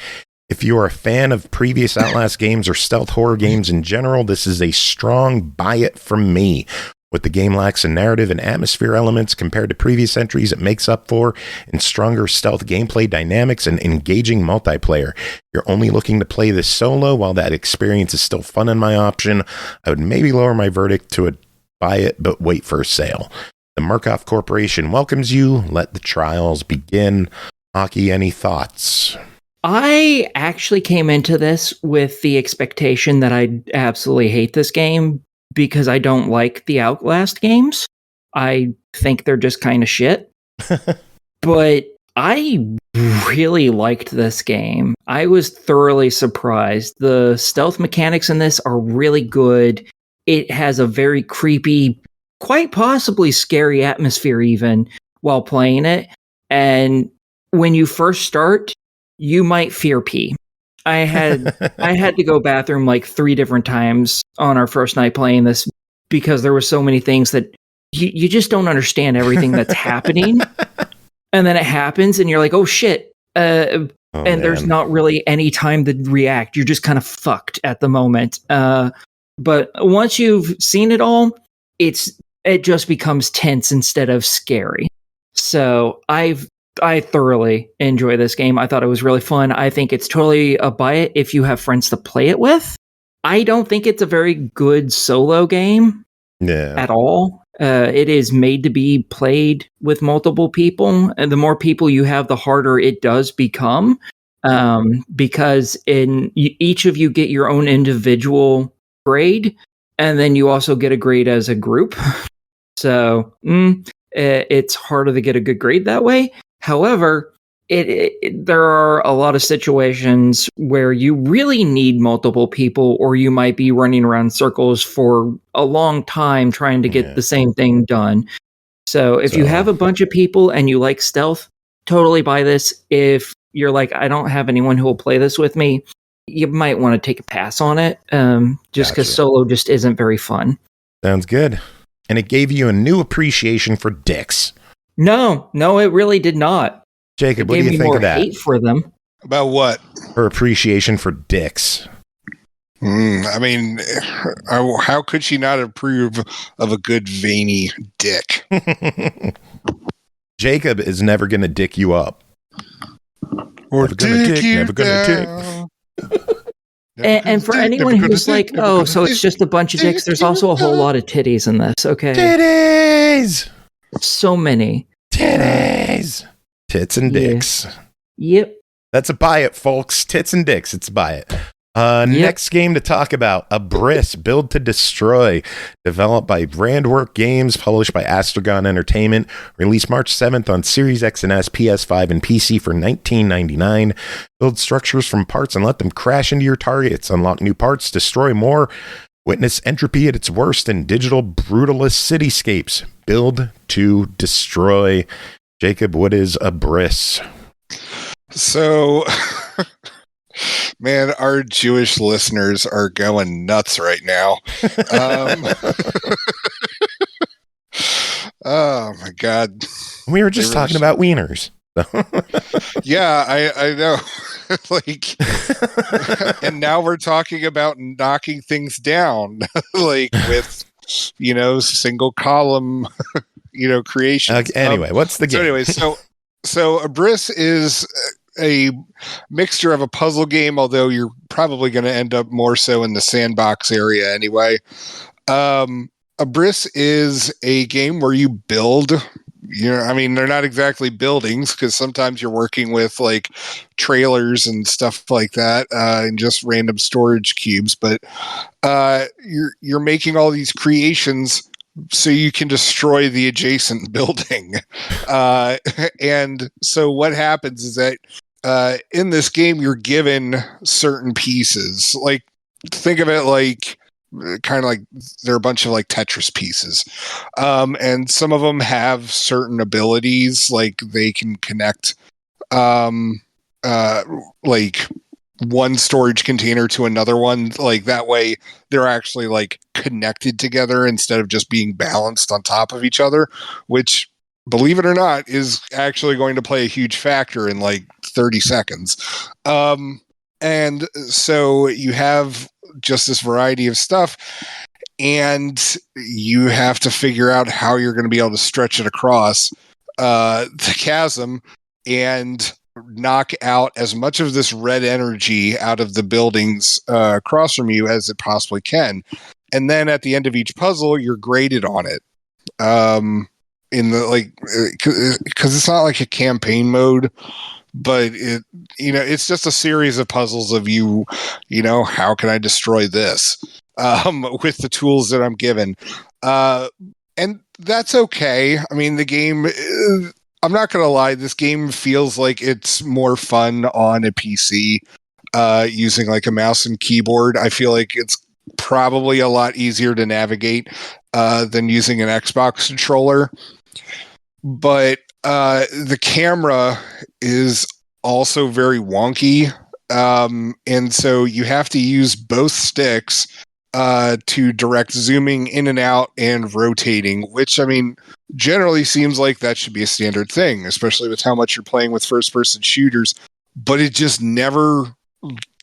If you are a fan of previous Outlast games or stealth horror games in general, this is a strong buy it from me. What the game lacks in narrative and atmosphere elements compared to previous entries, it makes up for in stronger stealth gameplay dynamics and engaging multiplayer. You're only looking to play this solo. While that experience is still fun in my option, I would maybe lower my verdict to a buy it, but wait for a sale. The Murkoff Corporation welcomes you. Let the trials begin. Aki, any thoughts? I actually came into this with the expectation that I'd absolutely hate this game because I don't like the Outlast games. I think they're just kind of shit. But I really liked this game. I was thoroughly surprised. The stealth mechanics in this are really good. It has a very creepy, quite possibly scary atmosphere even while playing it. And when you first start, you might fear pee. I had to go bathroom like 3 different times on our first night playing this because there were so many things that you just don't understand everything that's happening. And then it happens and you're like, oh shit. And there's not really any time to react. You're just kind of fucked at the moment. But once you've seen it all, it just becomes tense instead of scary. So I thoroughly enjoy this game. I thought it was really fun. I think it's totally a buy it if you have friends to play it with. I don't think it's a very good solo game at all. It is made to be played with multiple people. And the more people you have, the harder it does become. Because each of you get your own individual grade, and then you also get a grade as a group. So it's harder to get a good grade that way. However, there are a lot of situations where you really need multiple people, or you might be running around in circles for a long time trying to get the same thing done. So if you have a bunch of people and you like stealth, totally buy this. If you're like, I don't have anyone who will play this with me, you might want to take a pass on it, just because solo just isn't very fun. Sounds good. And it gave you a new appreciation for dicks. No, it really did not. Jacob, what do you think of that? Hate for them. About what? Her appreciation for dicks. I mean, how could she not approve of a good veiny dick? Jacob is never going to dick you up. Or never gonna dick, never gonna dick. And for anyone who's like, oh, so it's just a bunch of dicks, there's also a whole lot of titties in this, okay? Titties! So many. Titties! Tits and dicks. Yep. That's a buy it, folks. Tits and dicks, it's a buy it. Next game to talk about, ABRISS, Build to Destroy, developed by Randwerk Games, published by Astragon Entertainment, released March 7th on Series X and S, PS5, and PC for $19.99. Build structures from parts and let them crash into your targets. Unlock new parts, destroy more. Witness entropy at its worst in digital brutalist cityscapes. Build to Destroy. Jacob, what is ABRISS? So... Man, our Jewish listeners are going nuts right now. Oh my God. We were just talking about wieners. Yeah, I know. Like, and now we're talking about knocking things down, like with, single column, creation. Anyway, what's the game? So ABRISS is a mixture of a puzzle game, although you're probably going to end up more so in the sandbox area anyway. ABRISS is a game where you build. I mean, they're not exactly buildings because sometimes you're working with like trailers and stuff like that, and just random storage cubes. But you're making all these creations so you can destroy the adjacent building. And so what happens is that in this game, you're given certain pieces. Like, think of it like kind of like they're a bunch of like Tetris pieces. And some of them have certain abilities, like they can connect like one storage container to another one. Like that way they're actually like connected together instead of just being balanced on top of each other, which, believe it or not, is actually going to play a huge factor in like 30 seconds. And so you have just this variety of stuff, and you have to figure out how you're going to be able to stretch it across the chasm and knock out as much of this red energy out of the buildings across from you as it possibly can. And then at the end of each puzzle, you're graded on it. In the like, because it's not like a campaign mode, but it's just a series of puzzles of how can I destroy this with the tools that I'm given, and that's okay. I mean, the game, I'm not gonna lie, this game feels like it's more fun on a PC using like a mouse and keyboard. I feel like it's probably a lot easier to navigate than using an Xbox controller, but the camera is also very wonky, and so you have to use both sticks to direct zooming in and out and rotating, which, I mean, generally seems like that should be a standard thing, especially with how much you're playing with first-person shooters, but it just never...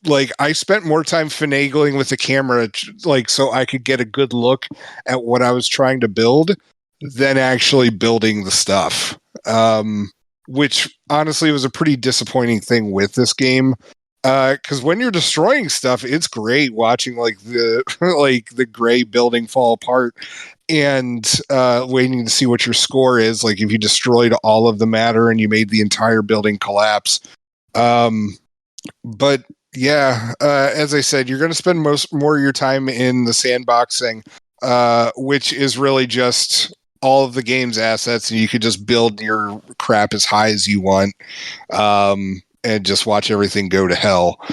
Like, I spent more time finagling with the camera, like, so I could get a good look at what I was trying to build than actually building the stuff. Which honestly was a pretty disappointing thing with this game. Because when you're destroying stuff, it's great watching like the gray building fall apart and waiting to see what your score is. Like if you destroyed all of the matter and you made the entire building collapse. But yeah, as I said, you're going to spend more of your time in the sandboxing, which is really just all of the game's assets, and you could just build your crap as high as you want, and just watch everything go to hell.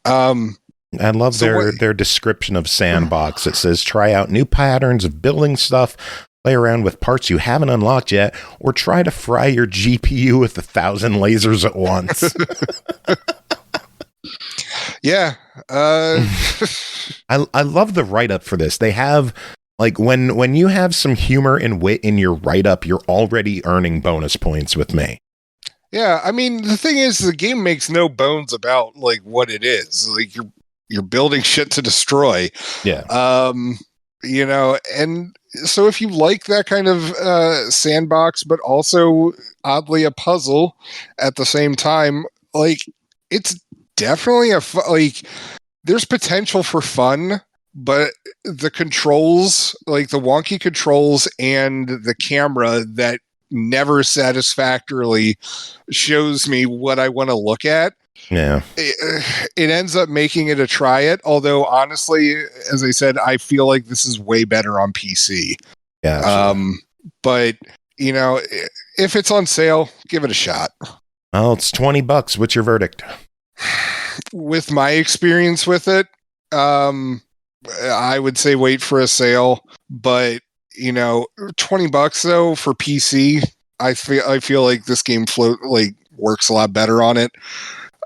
I love their description of sandbox. It says, try out new patterns of building stuff, play around with parts you haven't unlocked yet, or try to fry your GPU with 1,000 lasers at once. Yeah. I love the write-up for this. They have, like, when you have some humor and wit in your write-up, you're already earning bonus points with me. Yeah, I mean, the thing is, the game makes no bones about, like, what it is. Like, you're building shit to destroy. Yeah. And so if you like that kind of sandbox, but also oddly a puzzle at the same time, like, it's definitely there's potential for fun, but the controls, like the wonky controls and the camera that never satisfactorily shows me what I want to look at. Yeah. It ends up making it a try it. Although honestly, as I said, I feel like this is way better on PC. Yeah. But if it's on sale, give it a shot. Well, it's $20. What's your verdict? With my experience with it, I would say wait for a sale, but $20 though for PC, I feel like this game works a lot better on it.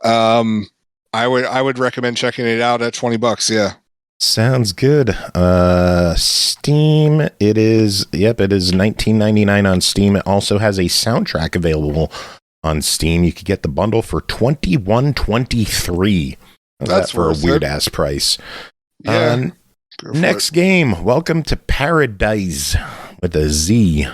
I would recommend checking it out at $20. Yeah. Sounds good. Steam, it is $19.99 on Steam. It also has a soundtrack available on Steam. You could get the bundle for $21.23. That's for a weird ass price. Yeah. Next game, welcome to ParadiZe with a Z.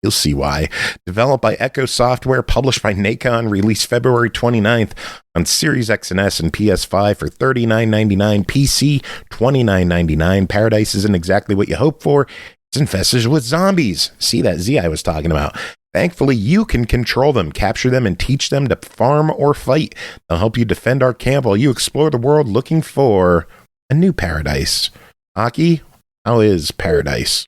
You'll see why. Developed by Echo Software, published by Nacon, released February 29th on Series X and S and PS5 for $39.99, PC $29.99. ParadiZe isn't exactly what you hope for. It's infested with zombies. See that Z I was talking about. Thankfully, you can control them, capture them, and teach them to farm or fight. They'll help you defend our camp while you explore the world looking for a new paradise. Aki, how is ParadiZe?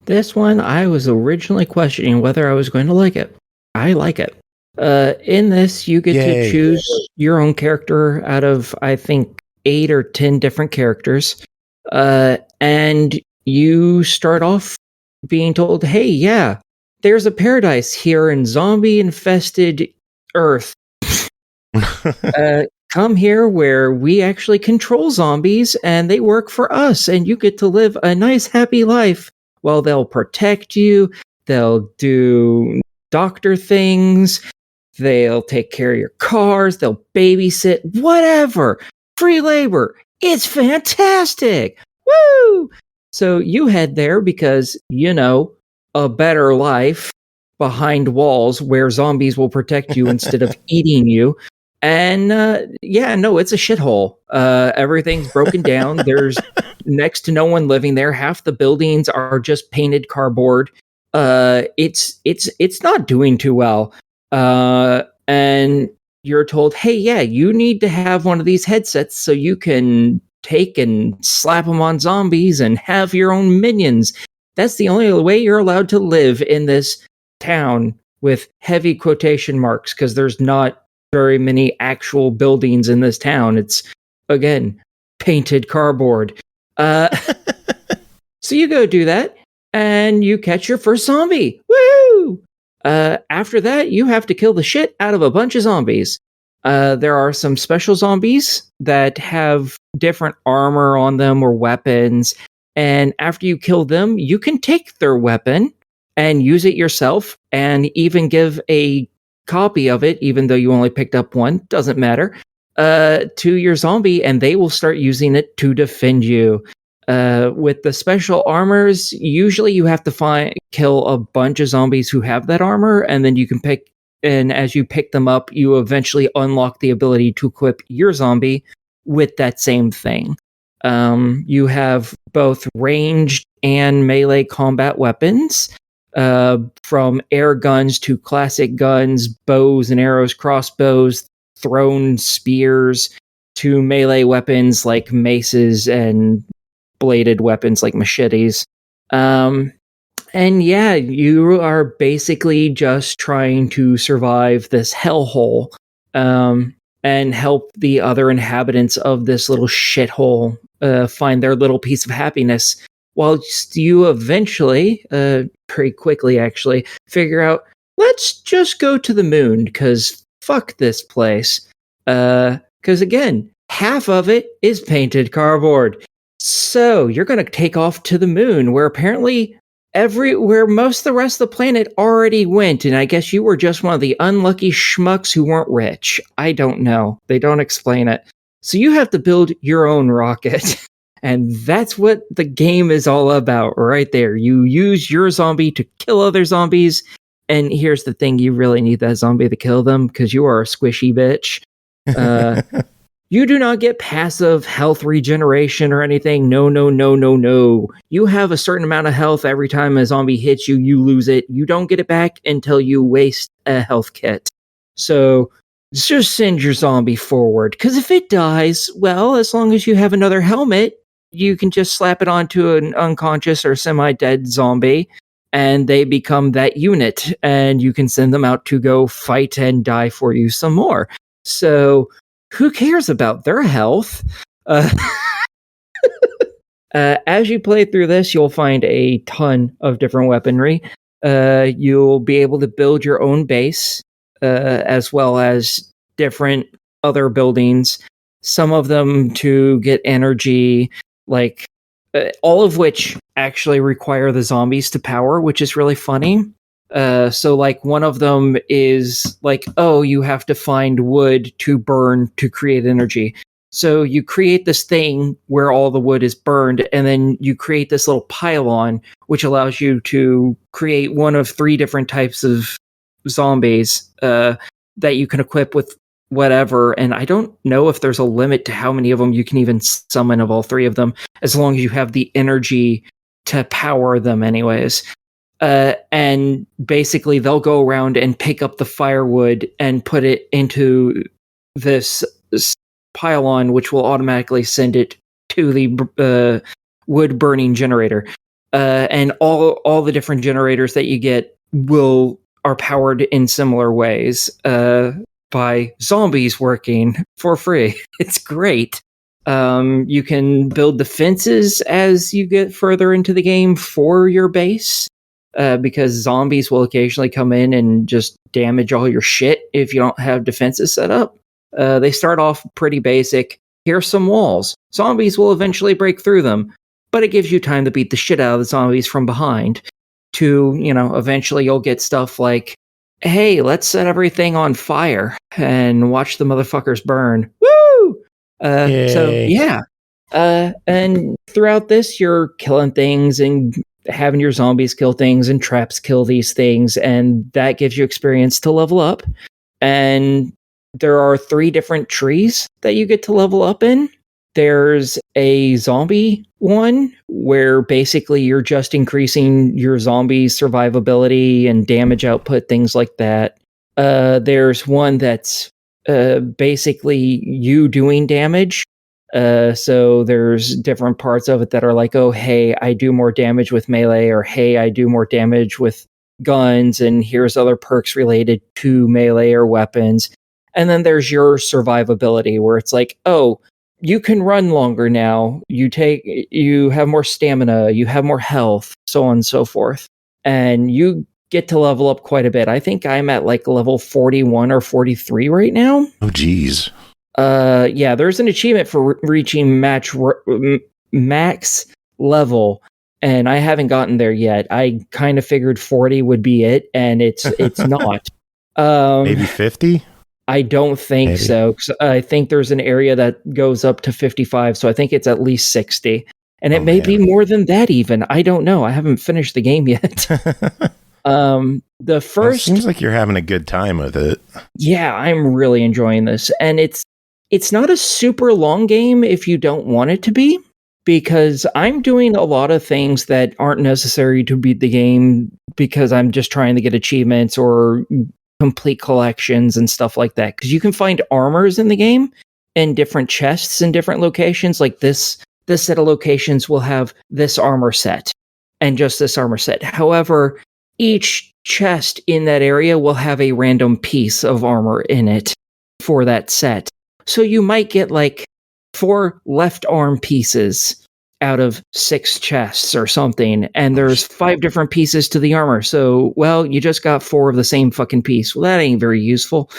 This one, I was originally questioning whether I was going to like it. I like it. In this, you get to choose your own character out of, I think, 8 or 10 different characters. And you start off being told, hey, yeah, there's a paradise here in zombie-infested Earth. Come here where we actually control zombies, and they work for us, and you get to live a nice, happy life. Well, they'll protect you, they'll do doctor things, they'll take care of your cars, they'll babysit, whatever. Free labor. It's fantastic. Woo! So you head there because, you know, a better life behind walls where zombies will protect you instead of eating you. And it's a shithole. Everything's broken down. There's next to no one living there. Half the buildings are just painted cardboard. It's not doing too well. And you're told, hey, yeah, you need to have one of these headsets so you can take and slap them on zombies and have your own minions. That's the only way you're allowed to live in this town with heavy quotation marks, because there's not very many actual buildings in this town. It's, again, painted cardboard. So you go do that, and you catch your first zombie. Woo! After that, you have to kill the shit out of a bunch of zombies. There are some special zombies that have different armor on them or weapons, and after you kill them, you can take their weapon and use it yourself, and even give a copy of it, even though you only picked up one, doesn't matter, to your zombie, and they will start using it to defend you. With the special armors, usually you have to kill a bunch of zombies who have that armor, and then you can pick, and as you pick them up, you eventually unlock the ability to equip your zombie with that same thing. You have both ranged and melee combat weapons, from air guns to classic guns, bows and arrows, crossbows, thrown spears, to melee weapons like maces and bladed weapons like machetes. And yeah, you are basically just trying to survive this hellhole, and help the other inhabitants of this little shithole find their little piece of happiness, whilst you eventually, pretty quickly actually, figure out, let's just go to the moon, because fuck this place. Because again, half of it is painted cardboard. So you're going to take off to the moon, where apparently where most of the rest of the planet already went, and I guess you were just one of the unlucky schmucks who weren't rich. I don't know. They don't explain it. So you have to build your own rocket. And that's what the game is all about right there. You use your zombie to kill other zombies. And here's the thing, you really need that zombie to kill them, because you are a squishy bitch. You do not get passive health regeneration or anything. No. You have a certain amount of health every time a zombie hits you, you lose it. You don't get it back until you waste a health kit. So just send your zombie forward, because if it dies, well, as long as you have another helmet, you can just slap it onto an unconscious or semi-dead zombie, and they become that unit, and you can send them out to go fight and die for you some more. So who cares about their health? As you play through this, you'll find a ton of different weaponry. You'll be able to build your own base, as well as different other buildings. Some of them to get energy, like all of which actually require the zombies to power, which is really funny. So like one of them is like, oh, you have to find wood to burn to create energy. So you create this thing where all the wood is burned, and then you create this little pylon, which allows you to create one of 3 different types of zombies that you can equip with whatever. And I don't know if there's a limit to how many of them you can even summon of all 3 of them, as long as you have the energy to power them anyways. And basically they'll go around and pick up the firewood and put it into this pylon, which will automatically send it to the wood burning generator. And all the different generators that you get are powered in similar ways by zombies working for free. It's great. You can build defenses as you get further into the game for your base, because zombies will occasionally come in and just damage all your shit if you don't have defenses set up. They start off pretty basic. Here's some walls. Zombies will eventually break through them, but it gives you time to beat the shit out of the zombies from behind. To, eventually you'll get stuff like, hey, let's set everything on fire and watch the motherfuckers burn. Woo! So, yeah. And throughout this, you're killing things and having your zombies kill things and traps kill these things, and that gives you experience to level up. And there are 3 different trees that you get to level up in. There's a zombie one where basically you're just increasing your zombie survivability and damage output, things like that. There's one that's basically you doing damage. So there's different parts of it that are like, oh, hey, I do more damage with melee, or hey, I do more damage with guns, and here's other perks related to melee or weapons. And then there's your survivability, where it's like, oh, you can run longer now, you have more stamina, you have more health, so on and so forth. And you get to level up quite a bit. I think I'm at like level 41 or 43 right now. Oh, geez. Yeah, there's an achievement for reaching max level, and I haven't gotten there yet. I kind of figured 40 would be it, and it's not. Maybe 50? I don't think so. I think there's an area that goes up to 55, so I think it's at least 60. And it may be more than that even. I don't know. I haven't finished the game yet. The first... Well, it seems like you're having a good time with it. Yeah, I'm really enjoying this. And it's not a super long game if you don't want it to be, because I'm doing a lot of things that aren't necessary to beat the game because I'm just trying to get achievements or complete collections and stuff like that. Because you can find armors in the game and different chests in different locations. Like this set of locations will have this armor set and just this armor set. However, each chest in that area will have a random piece of armor in it for that set. So you might get like 4 left arm pieces out of 6 chests or something, and there's 5 different pieces to the armor. So, well, you just got 4 of the same fucking piece. Well, that ain't very useful.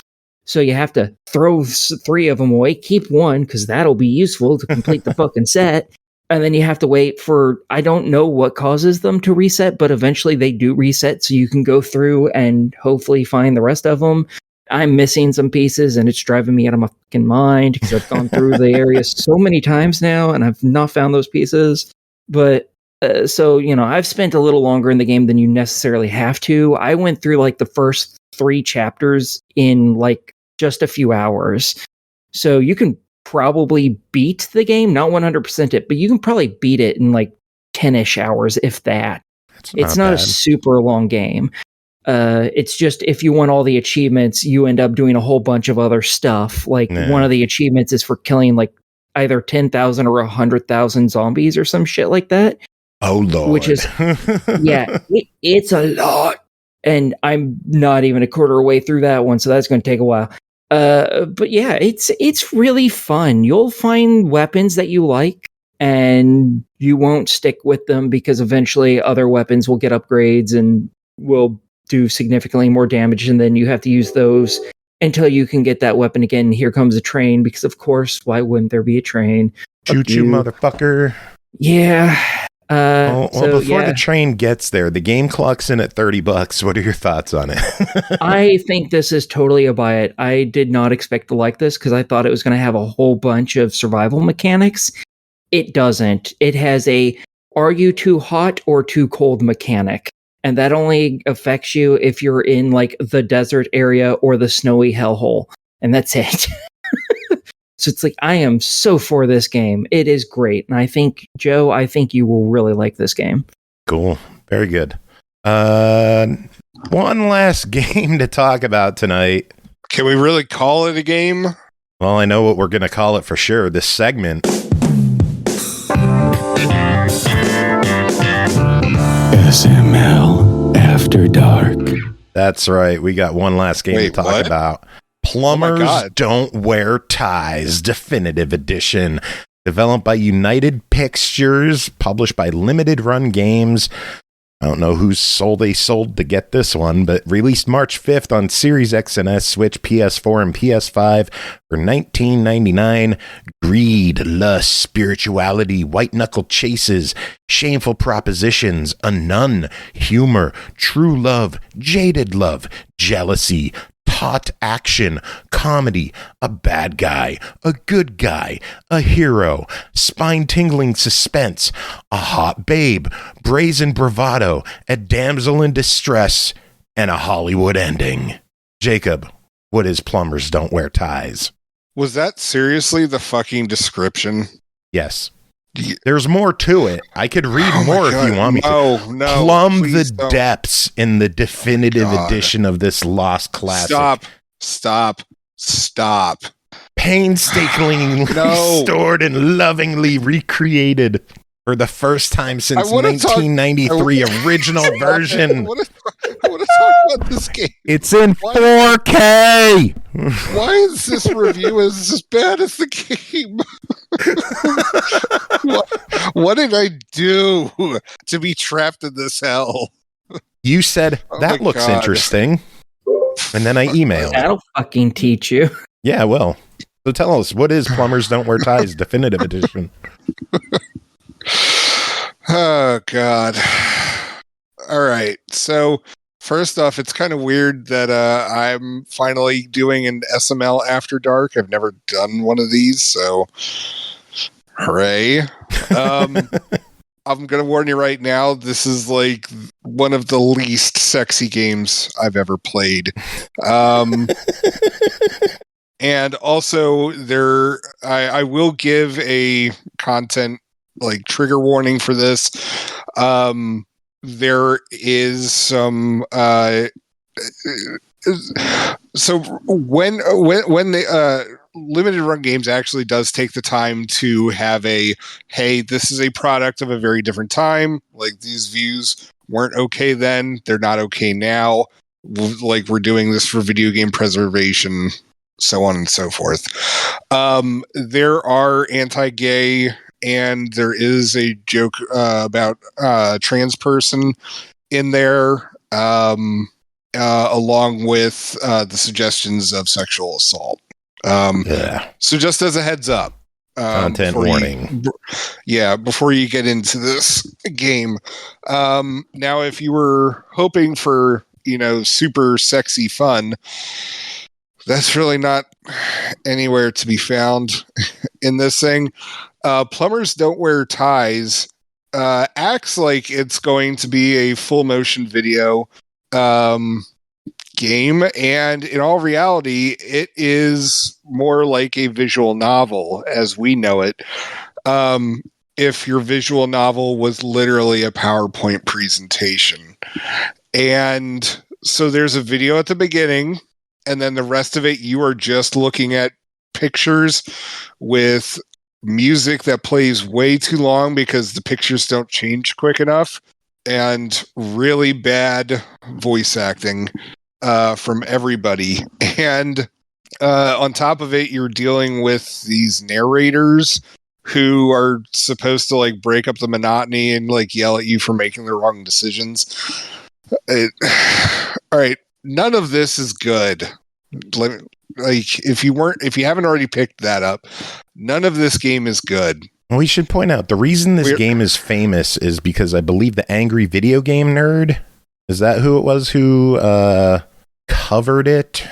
So you have to throw 3 of them away, keep 1, because that'll be useful to complete the fucking set. And then you have to wait for, I don't know what causes them to reset, but eventually they do reset, so you can go through and hopefully find the rest of them. I'm missing some pieces, and it's driving me out of my fucking mind because I've gone through the area so many times now, and I've not found those pieces. But so, I've spent a little longer in the game than you necessarily have to. I went through like the first 3 chapters in like just a few hours. So you can probably beat the game, not 100% it, but you can probably beat it in like 10-ish hours, if that. It's not a super long game. It's just if you want all the achievements, you end up doing a whole bunch of other stuff. Like one of the achievements is for killing like either 10,000 or 100,000 zombies or some shit like that. Oh Lord! Which is it's a lot, and I'm not even a quarter way through that one, so that's going to take a while. But yeah, it's really fun. You'll find weapons that you like, and you won't stick with them because eventually other weapons will get upgrades and will do significantly more damage, and then you have to use those until you can get that weapon again. Here comes a train, because of course, why wouldn't there be a train? Shoot you, motherfucker. Yeah. Before the train gets there, the game clocks in at $30. What are your thoughts on it? I think this is totally a buy it. I did not expect to like this because I thought it was going to have a whole bunch of survival mechanics. It doesn't. It has a are you too hot or too cold mechanic. And that only affects you if you're in like the desert area or the snowy hellhole. And that's it. So it's like, I am so for this game. It is great. And I think, Joe, you will really like this game. Cool. Very good. One last game to talk about tonight. Can we really call it a game? Well, I know what we're going to call it for sure. This segment. SML After Dark. That's right. We got one last game to talk about. Plumbers Don't Wear Ties Definitive Edition. Developed by United Pixtures, published by Limited Run Games. I don't know whose soul they sold to get this one, but released March 5th on Series X and S, Switch, PS4, and PS5 for $19.99. Greed, lust, spirituality, white-knuckle chases, shameful propositions, a nun, humor, true love, jaded love, jealousy, taut action, comedy, a bad guy, a good guy, a hero, spine-tingling suspense, a hot babe, brazen bravado, a damsel in distress, and a Hollywood ending. Jacob, what is Plumbers Don't Wear Ties? Was that seriously the fucking description? Yes. There's more to it. I could read more if you want me to. No, plumb the depths in the definitive edition of this lost classic. Stop. Painstakingly stored and lovingly recreated for the first time since 1993 original version. I want to talk about this game. It's in 4K. Why is this review as bad as the game? What did I do to be trapped in this hell? You said, that looks interesting. And then I emailed. That'll fucking teach you. Yeah, well. So tell us, what is Plumbers Don't Wear Ties Definitive Edition? Oh, God. All right. So, first off, it's kind of weird that I'm finally doing an SML After Dark. I've never done one of these, so hooray. I'm going to warn you right now, this is like one of the least sexy games I've ever played. And also, I will give a content like trigger warning for this. There is some so when the Limited Run Games actually does take the time to have hey, this is a product of a very different time. Like, these views weren't okay then, they're not okay now. Like, we're doing this for video game preservation, so on and so forth. There are anti-gay, and there is a joke about a trans person in there, along with the suggestions of sexual assault. So just as a heads up, content warning. Before you get into this game. Now, if you were hoping for, super sexy fun, that's really not anywhere to be found in this thing. Plumbers Don't Wear Ties acts like it's going to be a full motion video game, and in all reality, it is more like a visual novel as we know it. If your visual novel was literally a PowerPoint presentation. And so there's a video at the beginning, and then the rest of it, you are just looking at pictures with music that plays way too long because the pictures don't change quick enough, and really bad voice acting from everybody. And on top of it, you're dealing with these narrators who are supposed to like break up the monotony and like yell at you for making the wrong decisions. All right, none of this is good. Like, if you haven't already picked that up, none of this game is good. We should point out the reason this game is famous is because I believe the Angry Video Game Nerd, is that who it was who covered it?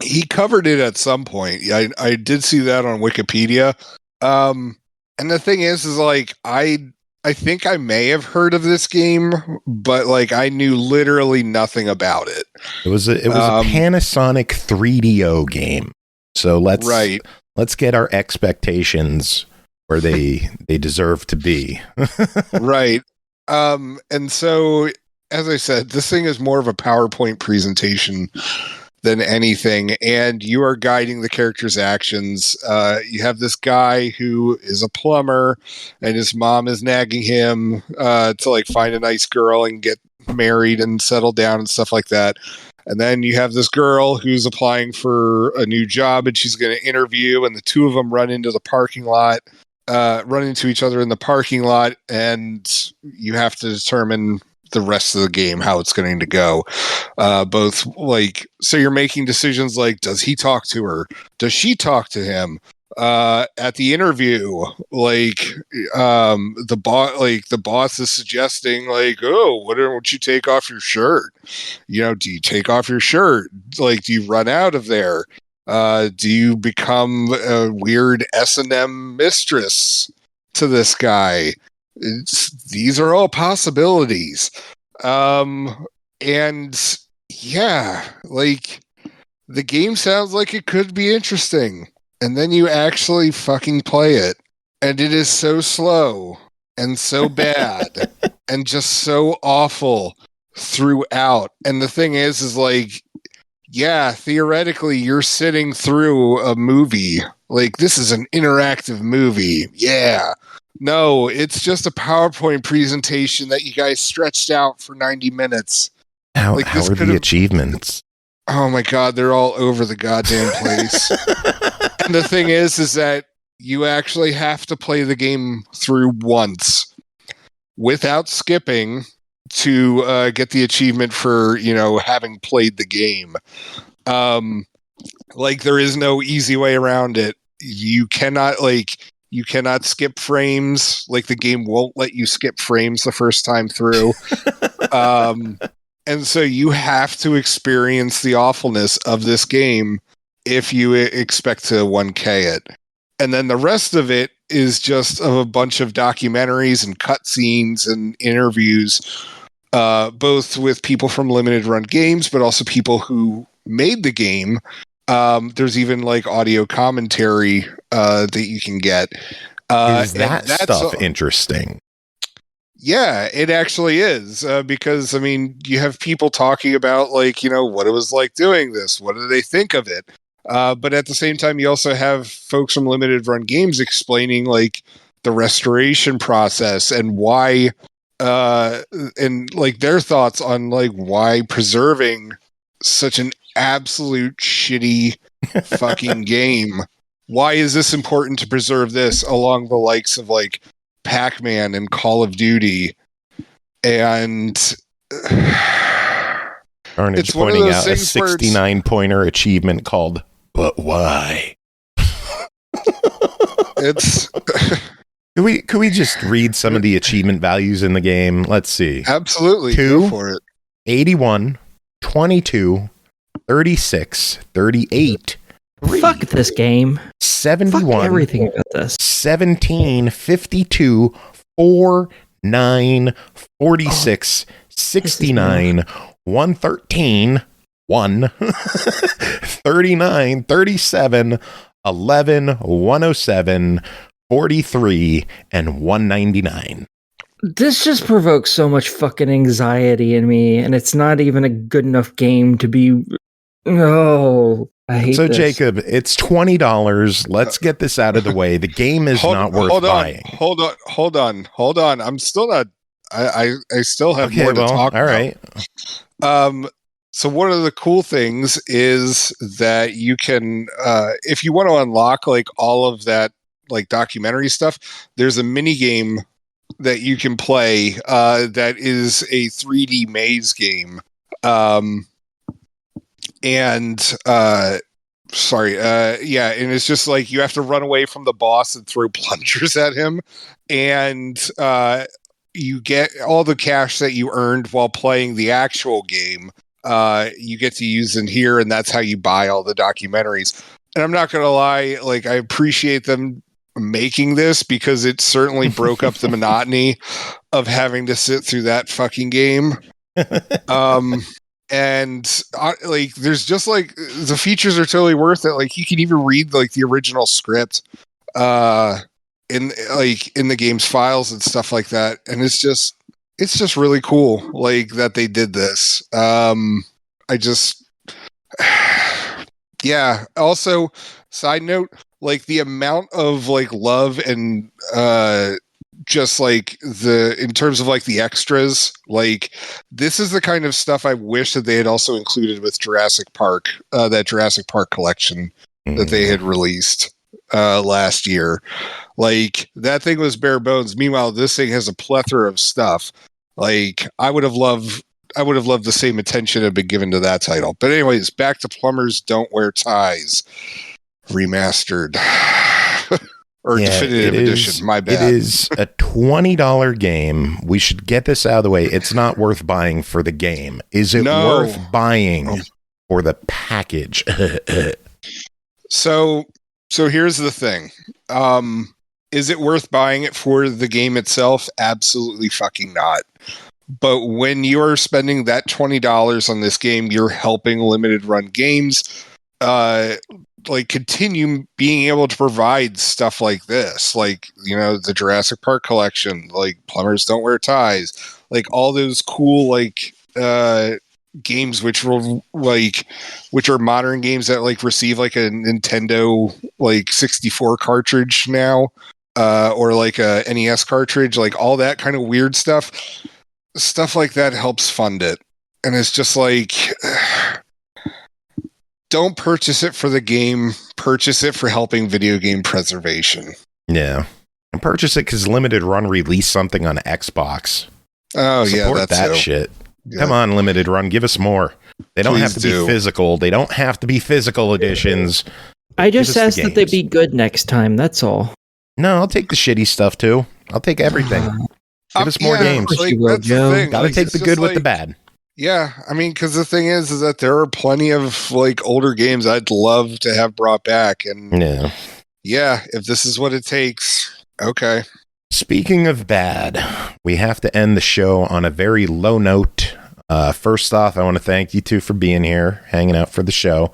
He covered it at some point. I did see that on Wikipedia. And the thing is like I think I may have heard of this game, but like I knew literally nothing about it. It was a Panasonic 3DO game. So let's get our expectations where they deserve to be. Right. And so, as I said, this thing is more of a PowerPoint presentation than anything, and you are guiding the character's actions. You have this guy who is a plumber, and his mom is nagging him to like find a nice girl and get married and settle down and stuff like that. And then you have this girl who's applying for a new job, and she's going to interview, and the two of them run into each other in the parking lot, and you have to determine the rest of the game how it's going to go. Both like, so you're making decisions like, does he talk to her? Does she talk to him? At the interview, like the boss is suggesting like, oh, why don't you take off your shirt? You know, do you take off your shirt? Like, do you run out of there? Do you become a weird S&M mistress to this guy? These are all possibilities. And yeah, like the game sounds like it could be interesting. And then you actually fucking play it. And it is so slow and so bad and just so awful throughout. And the thing is like, yeah, theoretically, you're sitting through a movie. Like, this is an interactive movie. Yeah. No, it's just a PowerPoint presentation that you guys stretched out for 90 minutes. How are the achievements? Oh my God, they're all over the goddamn place. And the thing is that you actually have to play the game through once without skipping to get the achievement for, you know, having played the game. Like, there is no easy way around it. You cannot skip frames. Like, the game won't let you skip frames the first time through. And so you have to experience the awfulness of this game if you expect to 1K it. And then the rest of it is just a bunch of documentaries and cutscenes and interviews, both with people from Limited Run Games, but also people who made the game. There's even like audio commentary that you can get. Is that stuff interesting? Yeah, it actually is, because, I mean, you have people talking about, like, you know, what it was like doing this. What do they think of it? But at the same time, you also have folks from Limited Run Games explaining, like, the restoration process and why, and, like, their thoughts on, like, why preserving such an absolute shitty fucking game. Why is this important to preserve this along the likes of, like, Pac-Man and Call of Duty? And Carnage pointing out a 69-pointer achievement called "But Why?" It's Could we just read some of the achievement values in the game? Let's see. Absolutely. 2, go for it. 81, 22, 36, 38. Fuck this game. 71. Fuck everything about this. 17, 52, 4, 9, 46, 69, 113, 1, 39, 37, 11, 107, 43, and 199. This just provokes so much fucking anxiety in me, and it's not even a good enough game to be... Oh, I hate so, this. Jacob, it's $20. Let's get this out of the way. The game is not worth buying. Hold on. I'm still not... I still have more to talk about. All right. So one of the cool things is that you can, if you want to unlock like all of that like documentary stuff, there's a mini game that you can play that is a 3D maze game. And and it's just like you have to run away from the boss and throw plungers at him, and you get all the cash that you earned while playing the actual game. You get to use in here, and that's how you buy all the documentaries. And I'm not gonna lie, like I appreciate them making this because it certainly broke up the monotony of having to sit through that fucking game. And like there's just like the features are totally worth it. Like you can even read like the original script in the game's files and stuff like that, and it's just really cool like that they did this. Yeah. Also, side note, like the amount of like love and just like in terms of like the extras, like this is the kind of stuff I wish that they had also included with Jurassic Park, that Jurassic Park collection that they had released last year. Like that thing was bare bones. Meanwhile, this thing has a plethora of stuff. Like I would have loved the same attention had been given to that title. But anyways, back to Plumbers Don't Wear Ties remastered. Or definitive edition. My bad. It is a $20 game. We should get this out of the way. It's not worth buying for the game. Is it worth buying for the package? So here's the thing. Is it worth buying it for the game itself? Absolutely fucking not. But when you're spending that $20 on this game, you're helping limited run games like continue being able to provide stuff like this, like, you know, the Jurassic Park collection, like Plumbers Don't Wear Ties, like all those cool like games which are modern games that like receive like a Nintendo like 64 cartridge now, or like a NES cartridge, like all that kind of weird stuff like that helps fund it. And it's just like, don't purchase it for the game, purchase it for helping video game preservation. Yeah. And purchase it because Limited Run released something on Xbox. Oh, Support yeah, that shit. Yeah. Come on, Limited Run, give us more. They don't have to be physical. They don't have to be physical editions. I just asked that they be good next time, that's all. No, I'll take the shitty stuff too. I'll take everything. Give us more games. Like, that's the thing. Gotta take the good with the bad. Yeah, I mean, because the thing is that there are plenty of like older games I'd love to have brought back, and yeah, if this is what it takes, okay. Speaking of bad, we have to end the show on a very low note. First off, I want to thank you two for being here, hanging out for the show.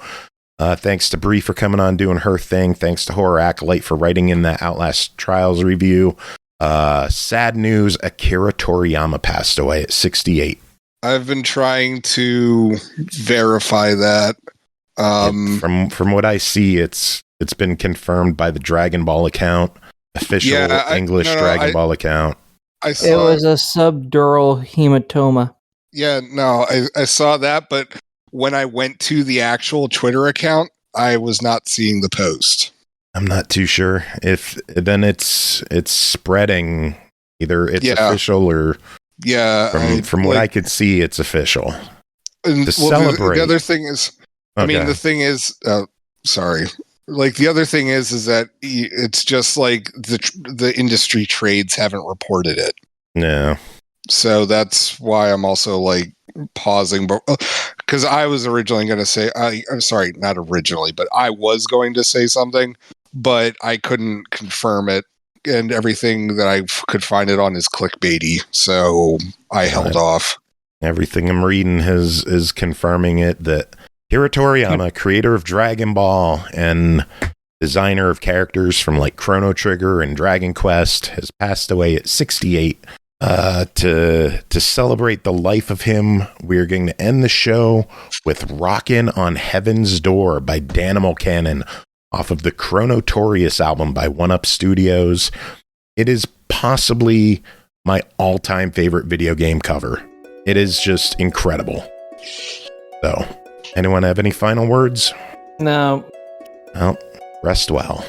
Thanks to Bree for coming on, doing her thing. Thanks to Horror Acolyte for writing in that Outlast Trials review. Sad news, Akira Toriyama passed away at 68. I've been trying to verify that. From what I see, it's been confirmed by the Dragon Ball account, official English Dragon Ball account. It was a subdural hematoma. Yeah, no, I saw that, but when I went to the actual Twitter account, I was not seeing the post. I'm not too sure if then it's spreading. Either it's official or from what I could see, it's official. To celebrate. The other thing is, the thing is, sorry. Like the other thing is that it's just like the industry trades haven't reported it. No. So that's why I'm also like pausing, but because I was originally going to say, I'm sorry, not originally, but I was going to say something, but I couldn't confirm it, and everything that I could find it on is clickbaity, so I held off. Everything I'm reading is confirming it, that Akira Toriyama, creator of Dragon Ball and designer of characters from like Chrono Trigger and Dragon Quest, has passed away at 68. To celebrate the life of him, we're going to end the show with Rockin' on Heaven's Door by Danimal Cannon off of the Chronotorious album by 1UP Studios. It is possibly my all-time favorite video game cover. It is just incredible. So, anyone have any final words? No. Well, rest well.